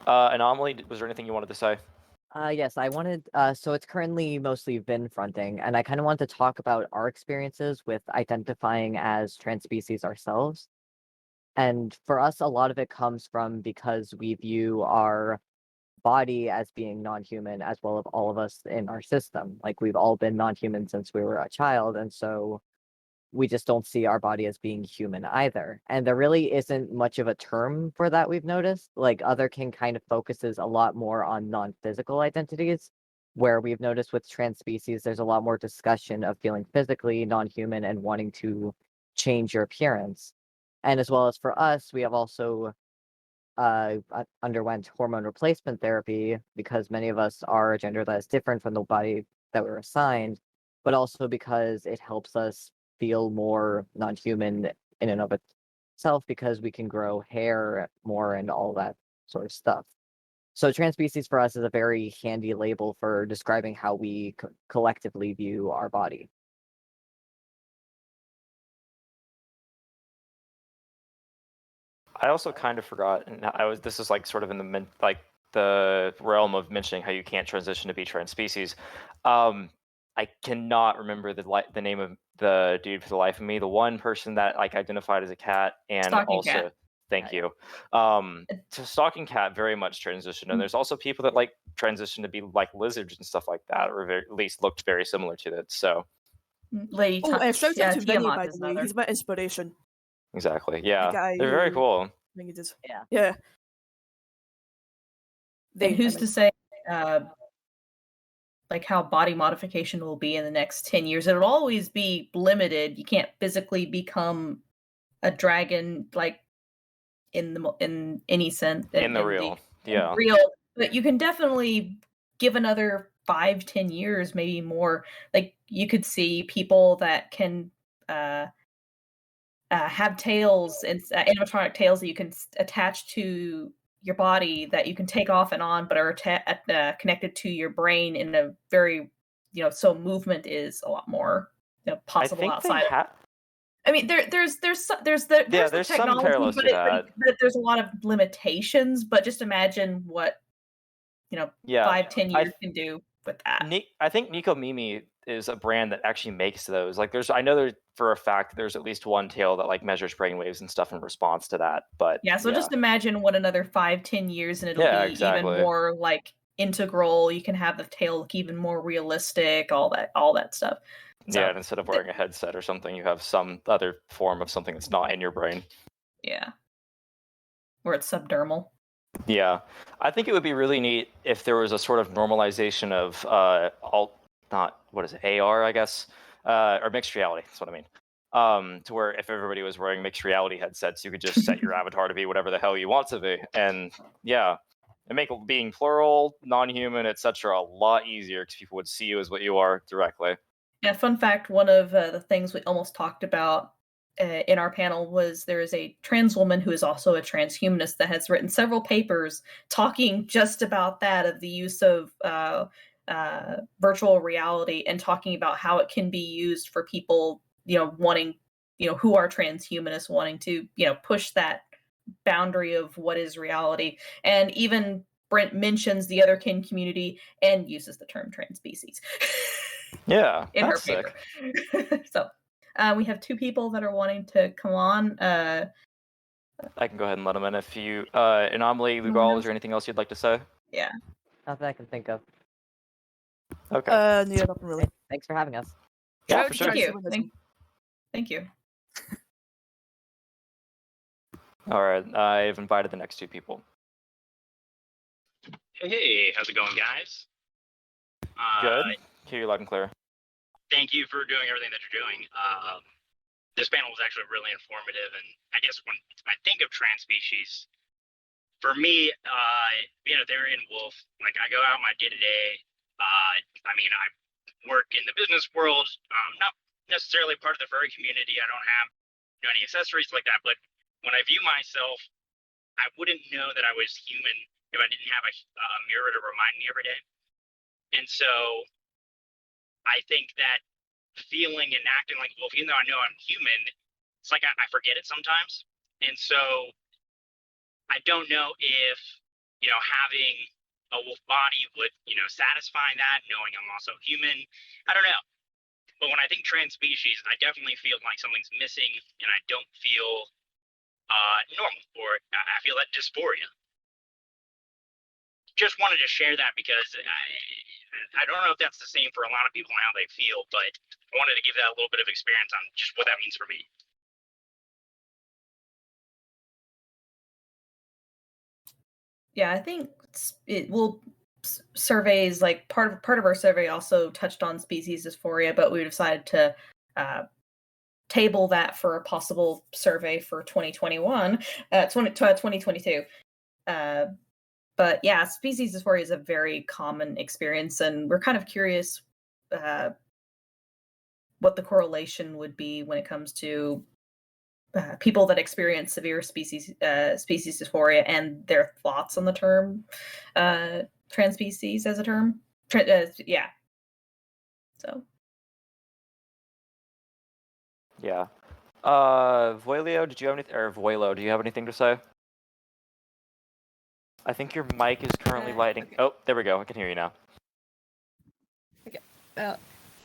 B: Anomaly, was there anything you wanted to say?
I: Yes, I wanted, so it's currently mostly been fronting, and I kind of want to talk about our experiences with identifying as transspecies ourselves. And for us, a lot of it comes from because we view our body as being non-human, as well as all of us in our system. Like, we've all been non-human since we were a child, and so we just don't see our body as being human either. And there really isn't much of a term for that, we've noticed. Like, Otherkin kind of focuses a lot more on non-physical identities, where we've noticed with transspecies, there's a lot more discussion of feeling physically non-human and wanting to change your appearance. And as well as for us, we have also underwent hormone replacement therapy because many of us are a gender that is different from the body that we were assigned, but also because it helps us feel more non-human in and of itself because we can grow hair more and all that sort of stuff. So transspecies for us is a very handy label for describing how we collectively view our body.
B: I also kind of forgot, and this is like sort of in the the realm of mentioning how you can't transition to be transspecies. I cannot remember the name of the dude for the life of me. The one person that like identified as a cat and
A: Stalking
B: also
A: cat.
B: thank you. To stalking cat very much transitioned, and there's also people that like transition to be like lizards and stuff like that, or at least looked very similar to it. So
A: Lady
E: shout out to Vinny,
A: Tiamat
E: by
A: is
E: the way.
A: another.
E: He's my inspiration.
B: exactly,
E: The
B: yeah,
E: guy
B: they're very
E: who-
B: cool.
E: I think it is.
I: Yeah.
E: Yeah.
A: And who's
E: I
A: to say like how body modification will be in the next 10 years? It'll always be limited. You can't physically become a dragon like in any sense
B: In the real, yeah.
A: real, but you can definitely give another 5-10 years, maybe more. Like you could see people that can have tails and animatronic tails that you can attach to your body that you can take off and on, but are connected to your brain in a very, so movement is a lot more possible
B: I think
A: outside.
B: they have.
A: I mean, there's the
B: there's some
A: technology,
B: parallels to that.
A: but there's a lot of limitations. But just imagine what
B: Yeah,
A: 5-10 years can do with that.
B: I think Nico Mimi is a brand that actually makes those. Like, I know there for a fact there's at least one tail that like measures brainwaves and stuff in response to that. But
A: yeah, so just imagine what another 5-10 years, and it'll be even more like integral. You can have the tail look even more realistic. All that stuff. So,
B: yeah, and instead of wearing a headset or something, you have some other form of something that's not in your brain.
A: Yeah, or it's subdermal.
B: Yeah, I think it would be really neat if there was a sort of normalization of AR, I guess, or mixed reality. That's what I mean. To where if everybody was wearing mixed reality headsets, you could just set your avatar to be whatever the hell you want to be, and yeah, and make being plural, non-human, etc. a lot easier because people would see you as what you are directly.
A: Yeah, fun fact, one of the things we almost talked about in our panel was there is a trans woman who is also a transhumanist that has written several papers talking just about that, of the use of virtual reality, and talking about how it can be used for people, wanting, who are transhumanists, wanting to, push that boundary of what is reality. And even Brent mentions the Othercon community and uses the term transspecies.
B: Yeah,
A: in her
B: that's
A: paper.
B: sick.
A: So we have 2 people that are wanting to come on.
B: I can go ahead and let them in if you Anomaly, Lugal, is there anything else you'd like to say?
A: Yeah.
I: Not that I can think of.
B: Okay.
E: Yeah, nothing really.
I: Thanks for having us.
B: Yeah, for sure.
A: Thank you. Thank you.
B: All right, I've invited the next 2 people.
J: Hey, how's it going, guys?
B: Good. Hear you loud and clear.
J: Thank you for doing everything that you're doing. This panel was actually really informative, and I guess when I think of Transspecies, for me, being a Therian wolf, like I go out my day-to-day. I mean, I work in the business world. Not necessarily part of the furry community. I don't have any accessories like that. But when I view myself, I wouldn't know that I was human if I didn't have a mirror to remind me every day. And so I think that feeling and acting like a wolf, even though I know I'm human, it's like I forget it sometimes. And so I don't know if, having a wolf body would, satisfy that, knowing I'm also human. I don't know. But when I think transspecies, I definitely feel like something's missing, and I don't feel normal, or I feel that dysphoria. Just wanted to share that because I don't know if that's the same for a lot of people and how they feel, but I wanted to give that a little bit of experience on just what that means for me.
A: Yeah, I think surveys, like part of our survey also touched on species dysphoria, but we decided to table that for a possible survey for 2022. But yeah, species dysphoria is a very common experience, and we're kind of curious what the correlation would be when it comes to people that experience severe species dysphoria and their thoughts on the term transspecies as a term. Yeah. So.
B: Yeah. Voilio, did you have anything? Or Voilo, do you have anything to say? I think your mic is currently lighting.
K: Okay.
B: Oh, there we go. I can hear you now.
K: Well,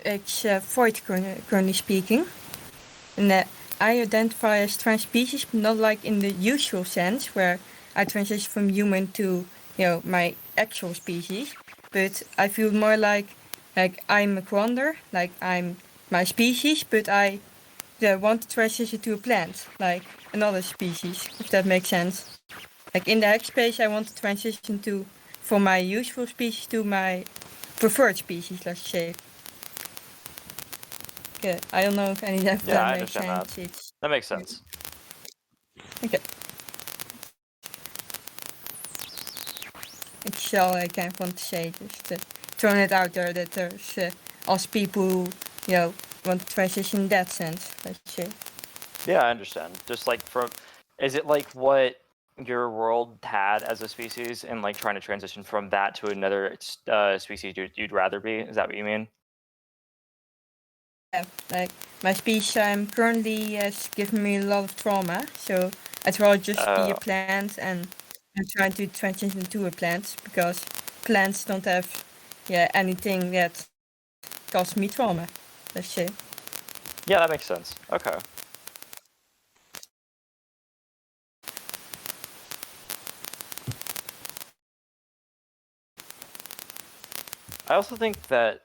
K: it's Void currently speaking. And I identify as trans-species, but not like in the usual sense, where I transition from human to, my actual species. But I feel more like I'm a quander, like I'm my species, but I want to transition to a plant, like another species, if that makes sense. Like in the headspace, I want to transition from my usual species to my preferred species, let's say. Yeah, I don't know if any of
B: Yeah,
K: that
B: I
K: makes
B: understand
K: sense.
B: That makes sense.
K: Okay. It's all I kind of want to say, just throwing it out there that there's us people who, want to transition in that sense, let's say.
B: Yeah, I understand. Just like is it like what your world had as a species, and like trying to transition from that to another species you'd rather be? Is that what you mean?
K: Yeah, like my species I'm currently has given me a lot of trauma, so I'd rather just be a plant, and I'm trying to transition to a plant because plants don't have anything that causes me trauma, let's say.
B: Yeah, that makes sense. Okay. I also think that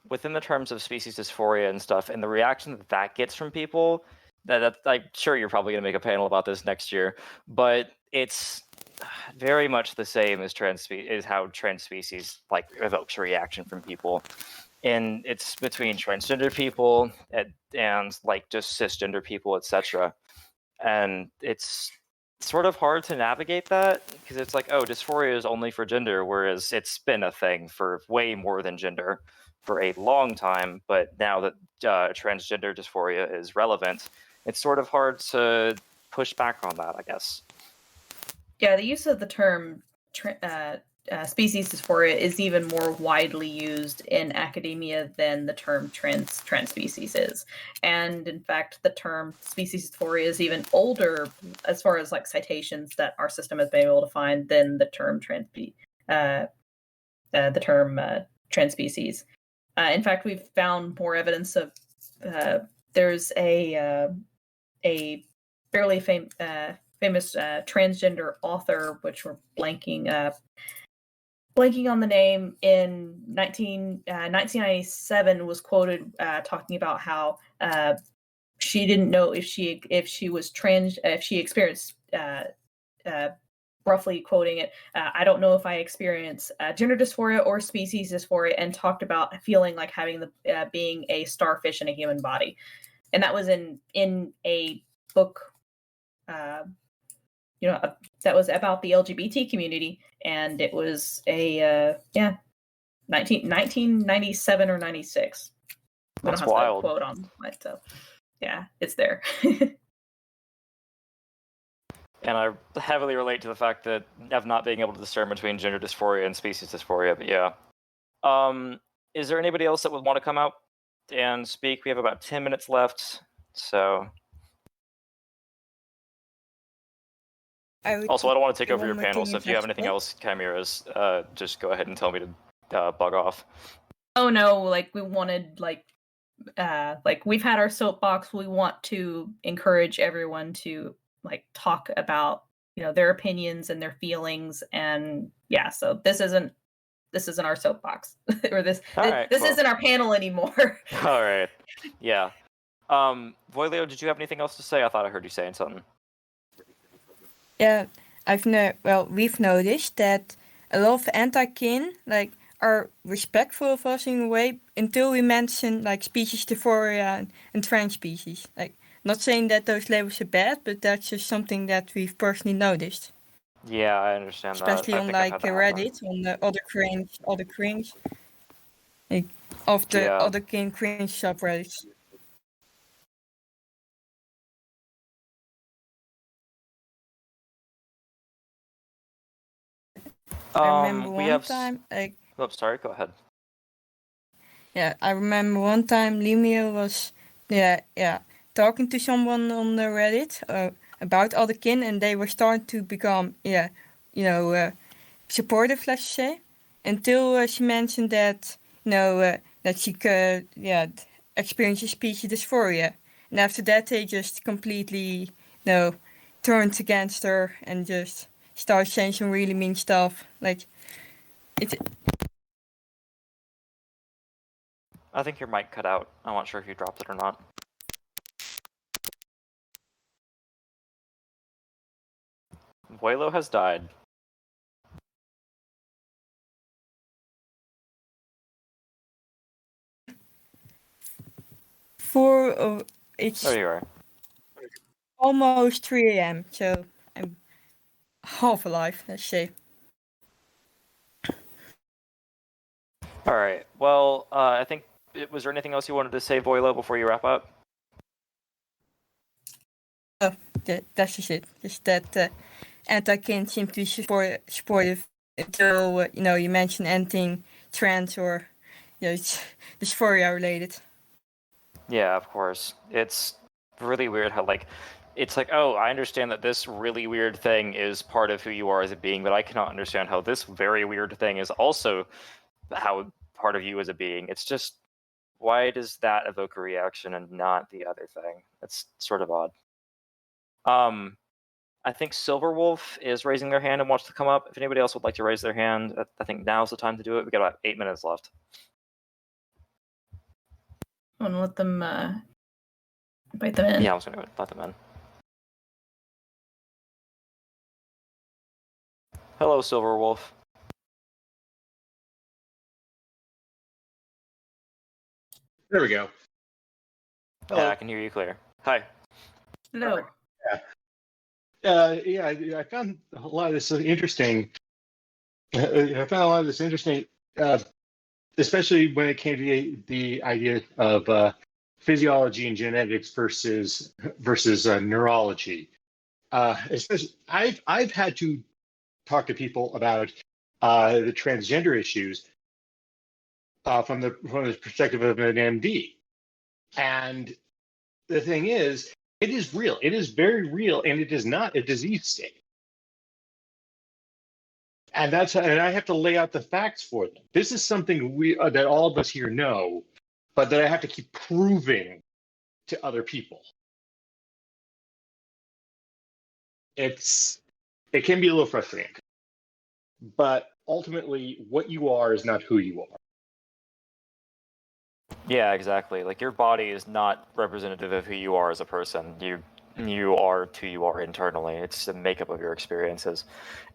B: within the terms of species dysphoria and stuff, and the reaction that gets from people, that I'm sure you're probably going to make a panel about this next year, but it's very much the same as how trans species like evokes a reaction from people, and it's between transgender people and like just cisgender people, etc. And it's sort of hard to navigate that because it's like, oh, dysphoria is only for gender, whereas it's been a thing for way more than gender for a long time. But now that transgender dysphoria is relevant, it's sort of hard to push back on that, I guess.
A: Yeah, the use of the term species dysphoria is even more widely used in academia than the term transspecies is. And in fact, the term species dysphoria is even older as far as like citations that our system has been able to find than the term transspecies. In fact, we've found more evidence of there's a fairly famous transgender author, which we're blanking on the name, in 1997 was quoted talking about how she didn't know if she was trans, if she experienced roughly quoting it, I don't know if I experience gender dysphoria or species dysphoria, and talked about feeling like having being a starfish in a human body, and that was in a book. That was about the LGBT community, and it was a 1997 or 96.
B: That's wild.
A: The quote on it, so yeah, it's there.
B: And I heavily relate to the fact that of not being able to discern between gender dysphoria and species dysphoria. But yeah, is there anybody else that would want to come out and speak? We have about 10 minutes left, so. Also, I don't want to take over your panel, so if you have anything else, chimeras, just go ahead and tell me to bug off.
A: Oh no, like we wanted, like we've had our soapbox. We want to encourage everyone to like talk about their opinions and their feelings, and yeah, so this isn't our soapbox or this isn't our panel anymore.
B: All right, yeah. Voileo, did you have anything else to say? I thought I heard you saying something.
K: Yeah, we've noticed that a lot of anti-kin are respectful of us in a way until we mention like species dysphoria and trans species. Like, not saying that those labels are bad, but that's just something that we've personally noticed.
B: Yeah, I understand
K: especially
B: that.
K: On like Reddit, on the other cringe, like of the Othercon cringe subreddits. I remember one time, like.
B: Oh, sorry. Go ahead.
K: Yeah, I remember one time Lemia was, talking to someone on the Reddit about Othercon, and they were starting to become, supportive, let's say, until she mentioned that that she could experiences speech dysphoria, and after that they just completely turned against her and just started saying some really mean stuff. Like it's
B: I think your mic cut out. I'm not sure if you dropped it or not. Vuelo has died.
K: it's
B: There you are.
K: almost 3 a.m. So I'm half alive, let's say.
B: All right. Well, I think, was there anything else you wanted to say, Vuelo, before you wrap up?
K: That's just it. Just that anti-kin seem to be supportive until you mention anything trans or it's dysphoria related.
B: Yeah, of course. It's really weird how it's like, oh, I understand that this really weird thing is part of who you are as a being, but I cannot understand how this very weird thing is also how part of you as a being. It's just, why does that evoke a reaction and not the other thing? It's sort of odd. I think Silverwolf is raising their hand and wants to come up. If anybody else would like to raise their hand, I think now's the time to do it. We got about 8 minutes left.
A: I want to let them invite them in.
B: Yeah, I was going to let them in. Hello, Silverwolf.
L: There we go.
B: Yeah, I can hear you clear. Hi.
A: Hello.
L: I found a lot of this interesting. I found a lot of this interesting, especially when it came to the idea of physiology and genetics versus neurology. Especially, I've had to talk to people about the transgender issues from the perspective of an MD, and the thing is, it is real. It is very real, and it is not a disease state. And I have to lay out the facts for them. This is something that all of us here know, but that I have to keep proving to other people. It can be a little frustrating, but ultimately, what you are is not who you are.
B: Yeah, exactly. Like, your body is not representative of who you are as a person. You are who you are internally. It's the makeup of your experiences.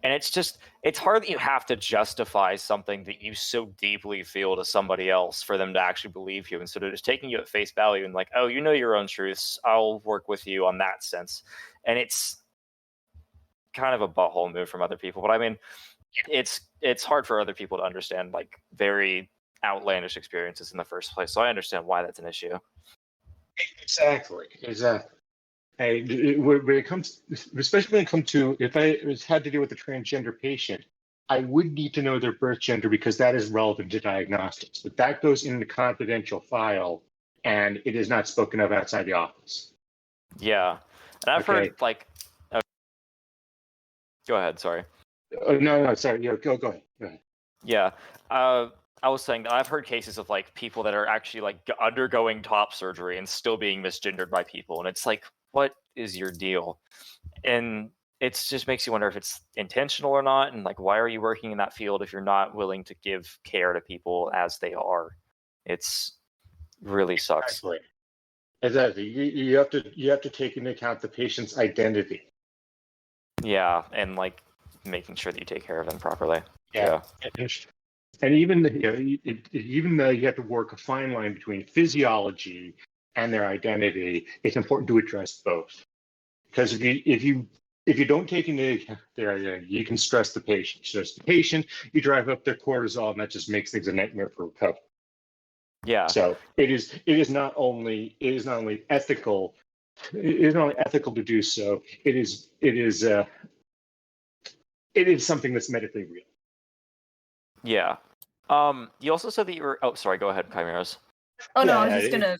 B: And it's hard that you have to justify something that you so deeply feel to somebody else for them to actually believe you, instead of just taking you at face value and like, oh, you know your own truths, I'll work with you on that sense. And it's kind of a butthole move from other people. But I mean, it's hard for other people to understand like very outlandish experiences in the first place. So I understand why that's an issue.
L: Exactly. Hey, when it comes, especially when it comes to, if I had to deal with a transgender patient, I would need to know their birth gender because that is relevant to diagnostics. But that goes in the confidential file, and it is not spoken of outside the office.
B: Yeah, and I've heard like. Go ahead. Sorry.
L: No, sorry. Yeah, go ahead.
B: Yeah. I was saying that I've heard cases of like people that are actually like undergoing top surgery and still being misgendered by people, and it's like, what is your deal? And it just makes you wonder if it's intentional or not, and like, why are you working in that field if you're not willing to give care to people as they are? It's really sucks.
L: Exactly. You have to take into account the patient's identity.
B: Yeah, and like making sure that you take care of them properly.
L: Yeah. And even even though you have to work a fine line between physiology and their identity, it's important to address both. Because if you don't take into account their identity, you can stress the patient. You drive up their cortisol, and that just makes things a nightmare for recovery.
B: Yeah.
L: So it is not only ethical. It is not only ethical to do so. It is something that's medically real.
B: Yeah. You also said that you were. Oh, sorry. Go ahead, Chimeras.
A: Oh no, I was just gonna.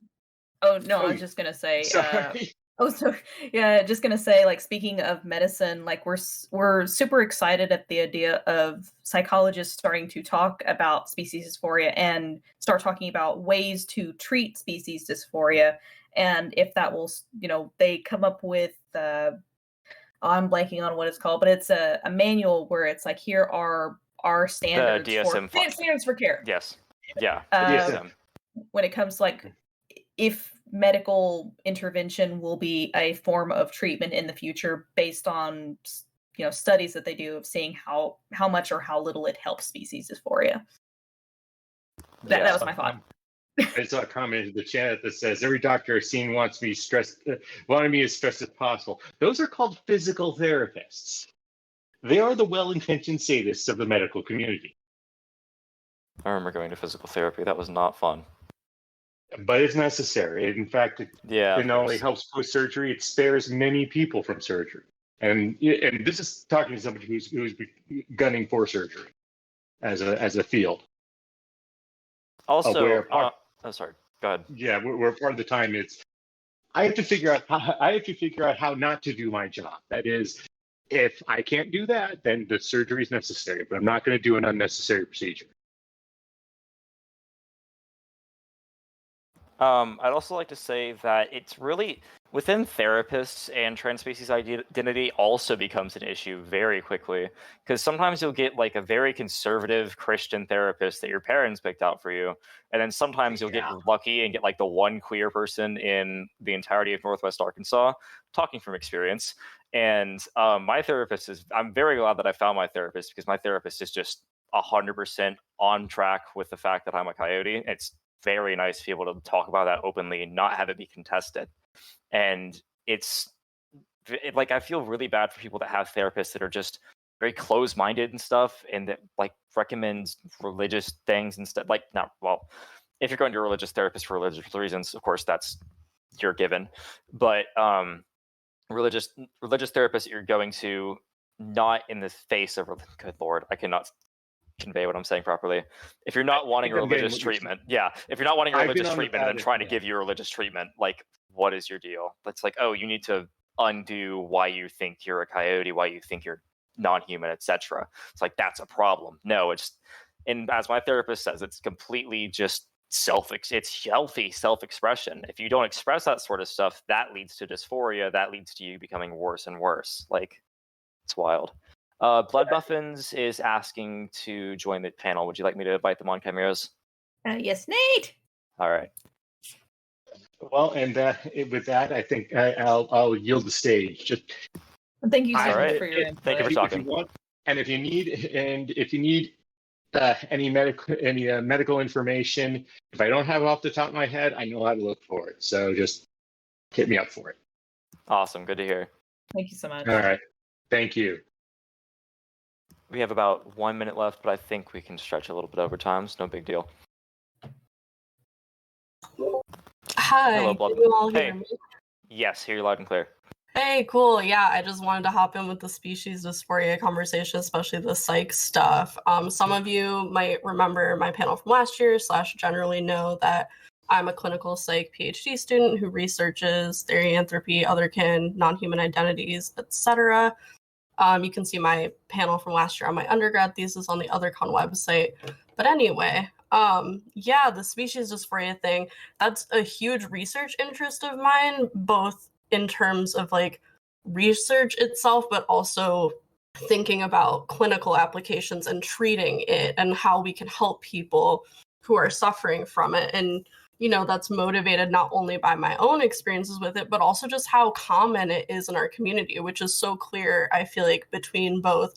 A: Oh no, I was just gonna say.
L: Sorry.
A: Oh, so yeah, just gonna say, like, speaking of medicine, like we're super excited at the idea of psychologists starting to talk about species dysphoria and start talking about ways to treat species dysphoria, and if that will, they come up with. I'm blanking on what it's called, but it's a manual where it's like, here are our standards
B: DSM
A: standards for care.
B: Yes. Yeah.
L: DSM.
A: When it comes to, like, if medical intervention will be a form of treatment in the future based on studies that they do of seeing how much or how little it helps species dysphoria. That was my thought.
L: I saw a comment in the chat that says every doctor I've seen wanted me as stressed as possible. Those are called physical therapists. They are the well-intentioned sadists of the medical community.
B: I remember going to physical therapy. That was not fun.
L: But it's necessary. In fact, it not only helps with surgery, it spares many people from surgery. And this is talking to somebody who's gunning for surgery as a field.
B: Also, sorry. Go ahead.
L: Yeah, where part of the time it's I have to figure out how not to do my job. That is, if I can't do that, then the surgery is necessary. But I'm not going to do an unnecessary procedure.
B: I'd also like to say that it's really within therapists and transspecies identity also becomes an issue very quickly, because sometimes you'll get like a very conservative Christian therapist that your parents picked out for you, and then sometimes you'll get lucky and get like the one queer person in the entirety of Northwest Arkansas, talking from experience. And my therapist I'm very glad that I found my therapist, because my therapist is just 100% on track with the fact that I'm a coyote. It's very nice to be able to talk about that openly and not have it be contested. And it's like, I feel really bad for people that have therapists that are just very close-minded and stuff, and that like recommend religious things instead. Like, not well, if you're going to a religious therapist for religious reasons, of course that's you're given, but religious therapists you're going to, not in the face of good Lord, I cannot convey what I'm saying properly. If you're not wanting a religious treatment, if you're not wanting a religious treatment and then trying to give you a religious treatment, like, what is your deal? That's like, oh, you need to undo why you think you're a coyote, why you think you're non-human, etc. It's like, that's a problem. No, and as my therapist says, it's completely just it's healthy self-expression. If you don't express that sort of stuff, that leads to dysphoria, that leads to you becoming worse and worse. Like, it's wild. Blood Muffins is asking to join the panel. Would you like me to invite them on, Chimeras?
A: Yes, Nate.
B: All right.
L: Well, and with that, I think I'll yield the stage. Just
A: thank you so much for your input.
B: Thank you for talking.
L: If you want, and if you need any medical information, if I don't have it off the top of my head, I know how to look for it. So just hit me up for it.
B: Awesome. Good to hear.
A: Thank you so much.
L: All right. Thank you.
B: We have about 1 minute left, but I think we can stretch a little bit over time. It's no big deal.
M: Hi.
B: Hello, Blood.
M: Can you all hear me?
B: Yes, hear you loud and clear.
M: Hey, cool. Yeah, I just wanted to hop in with the species dysphoria conversation, especially the psych stuff. Some of you might remember my panel from last year / generally know that I'm a clinical psych PhD student who researches Therianthropy, Othercon, non-human identities, etc. You can see my panel from last year on my undergrad thesis on the Othercon website. But anyway, the species dysphoria thing, that's a huge research interest of mine, both in terms of like research itself, but also thinking about clinical applications and treating it and how we can help people who are suffering from it. And that's motivated not only by my own experiences with it, but also just how common it is in our community, which is so clear, I feel like, between both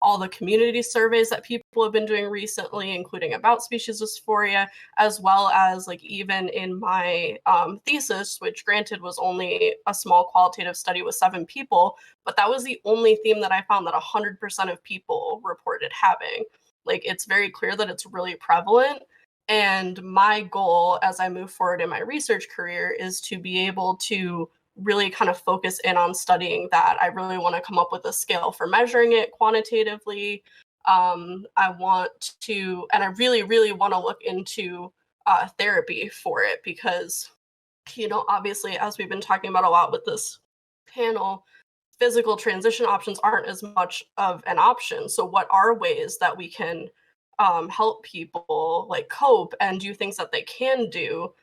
M: all the community surveys that people have been doing recently, including about species dysphoria, as well as like even in my thesis, which granted was only a small qualitative study with 7 people, but that was the only theme that I found that 100% of people reported having. Like, it's very clear that it's really prevalent. And my goal as I move forward in my research career is to be able to really kind of focus in on studying that. I really want to come up with a scale for measuring it quantitatively. I want to, and I really, really want to look into therapy for it, because obviously, as we've been talking about a lot with this panel, physical transition options aren't as much of an option. So what are ways that we can help people like cope and do things that they can do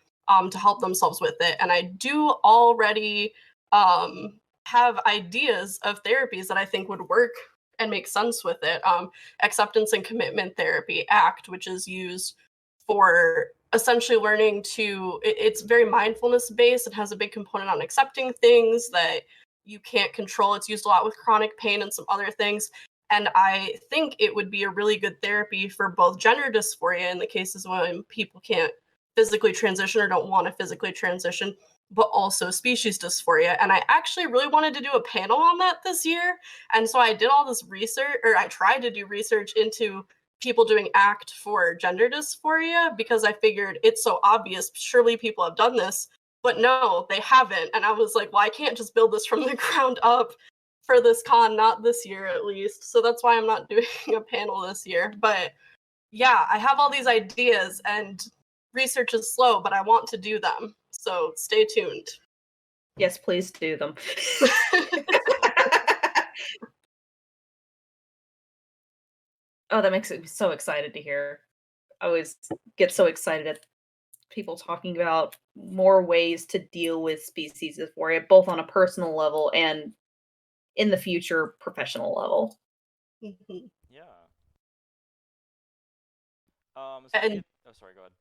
M: to help themselves with it? And I do already have ideas of therapies that I think would work and make sense with it. Acceptance and commitment therapy, ACT, which is used for essentially learning to, it's very mindfulness based. It has a big component on accepting things that you can't control. It's used a lot with chronic pain and some other things. And I think it would be a really good therapy for both gender dysphoria in the cases when people can't physically transition or don't want to physically transition, but also species dysphoria. And I actually really wanted to do a panel on that this year. And so I did all this research, or I tried to do research into people doing ACT for gender dysphoria because I figured it's so obvious. Surely people have done this, but no, they haven't. And I was like, well, I can't just build this from the ground up for this con, not this year at least. So that's why I'm not doing a panel this year. But yeah, I have all these ideas and research is slow, but I want to do them. So stay tuned.
A: Yes, please do them. Oh, that makes me so excited to hear. I always get so excited at people talking about more ways to deal with species dysphoria, both on a personal level and in the future professional level.
M: Mm-hmm.
B: Yeah. Sorry, go ahead.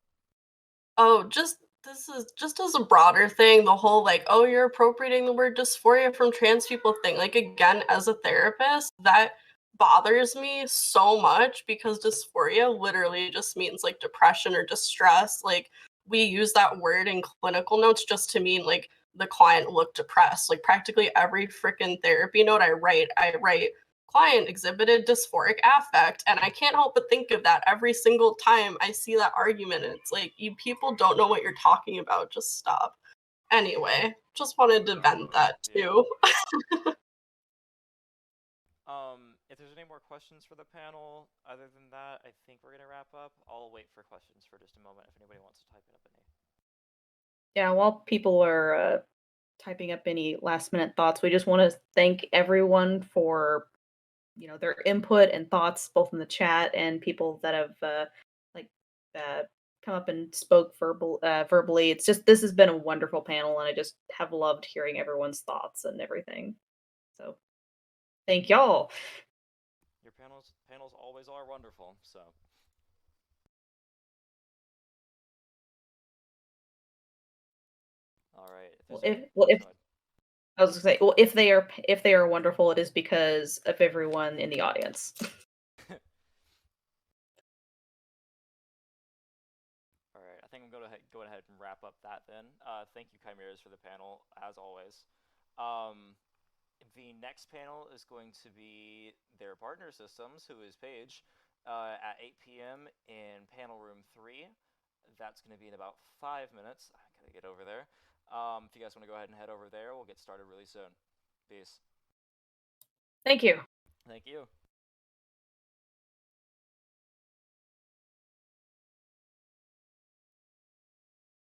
M: Oh, this is just as a broader thing, the whole like, oh, you're appropriating the word dysphoria from trans people thing. Like, again, as a therapist, that bothers me so much because dysphoria literally just means like depression or distress. Like, we use that word in clinical notes just to mean like the client looked depressed. Like, practically every freaking therapy note I write client exhibited dysphoric affect, and I can't help but think of that every single time I see that argument. And it's like, you people don't know what you're talking about. Just stop. Anyway, just wanted to vent that too.
B: If there's any more questions for the panel, other than that, I think we're gonna wrap up. I'll wait for questions for just a moment if anybody wants to type it up any.
A: Yeah, while people are typing up any last minute thoughts, we just want to thank everyone for their input and thoughts, both in the chat and people that have come up and spoke verbally. It's just, this has been a wonderful panel, and I just have loved hearing everyone's thoughts and everything. So thank y'all.
B: Your panels always are wonderful. So. All right. I was gonna say, well, if they are wonderful, it is because of everyone in the audience. All right, I think I'm going ahead and wrap up that then. Thank you, Chimeras, for the panel, as always. The next panel is going to be their partner systems, who is Paige, at 8 p.m. in panel room 3. That's going to be in about 5 minutes. I gotta get over there. If you guys want to go ahead and head over there, we'll get started really soon. Peace.
A: Thank you.
B: Thank you.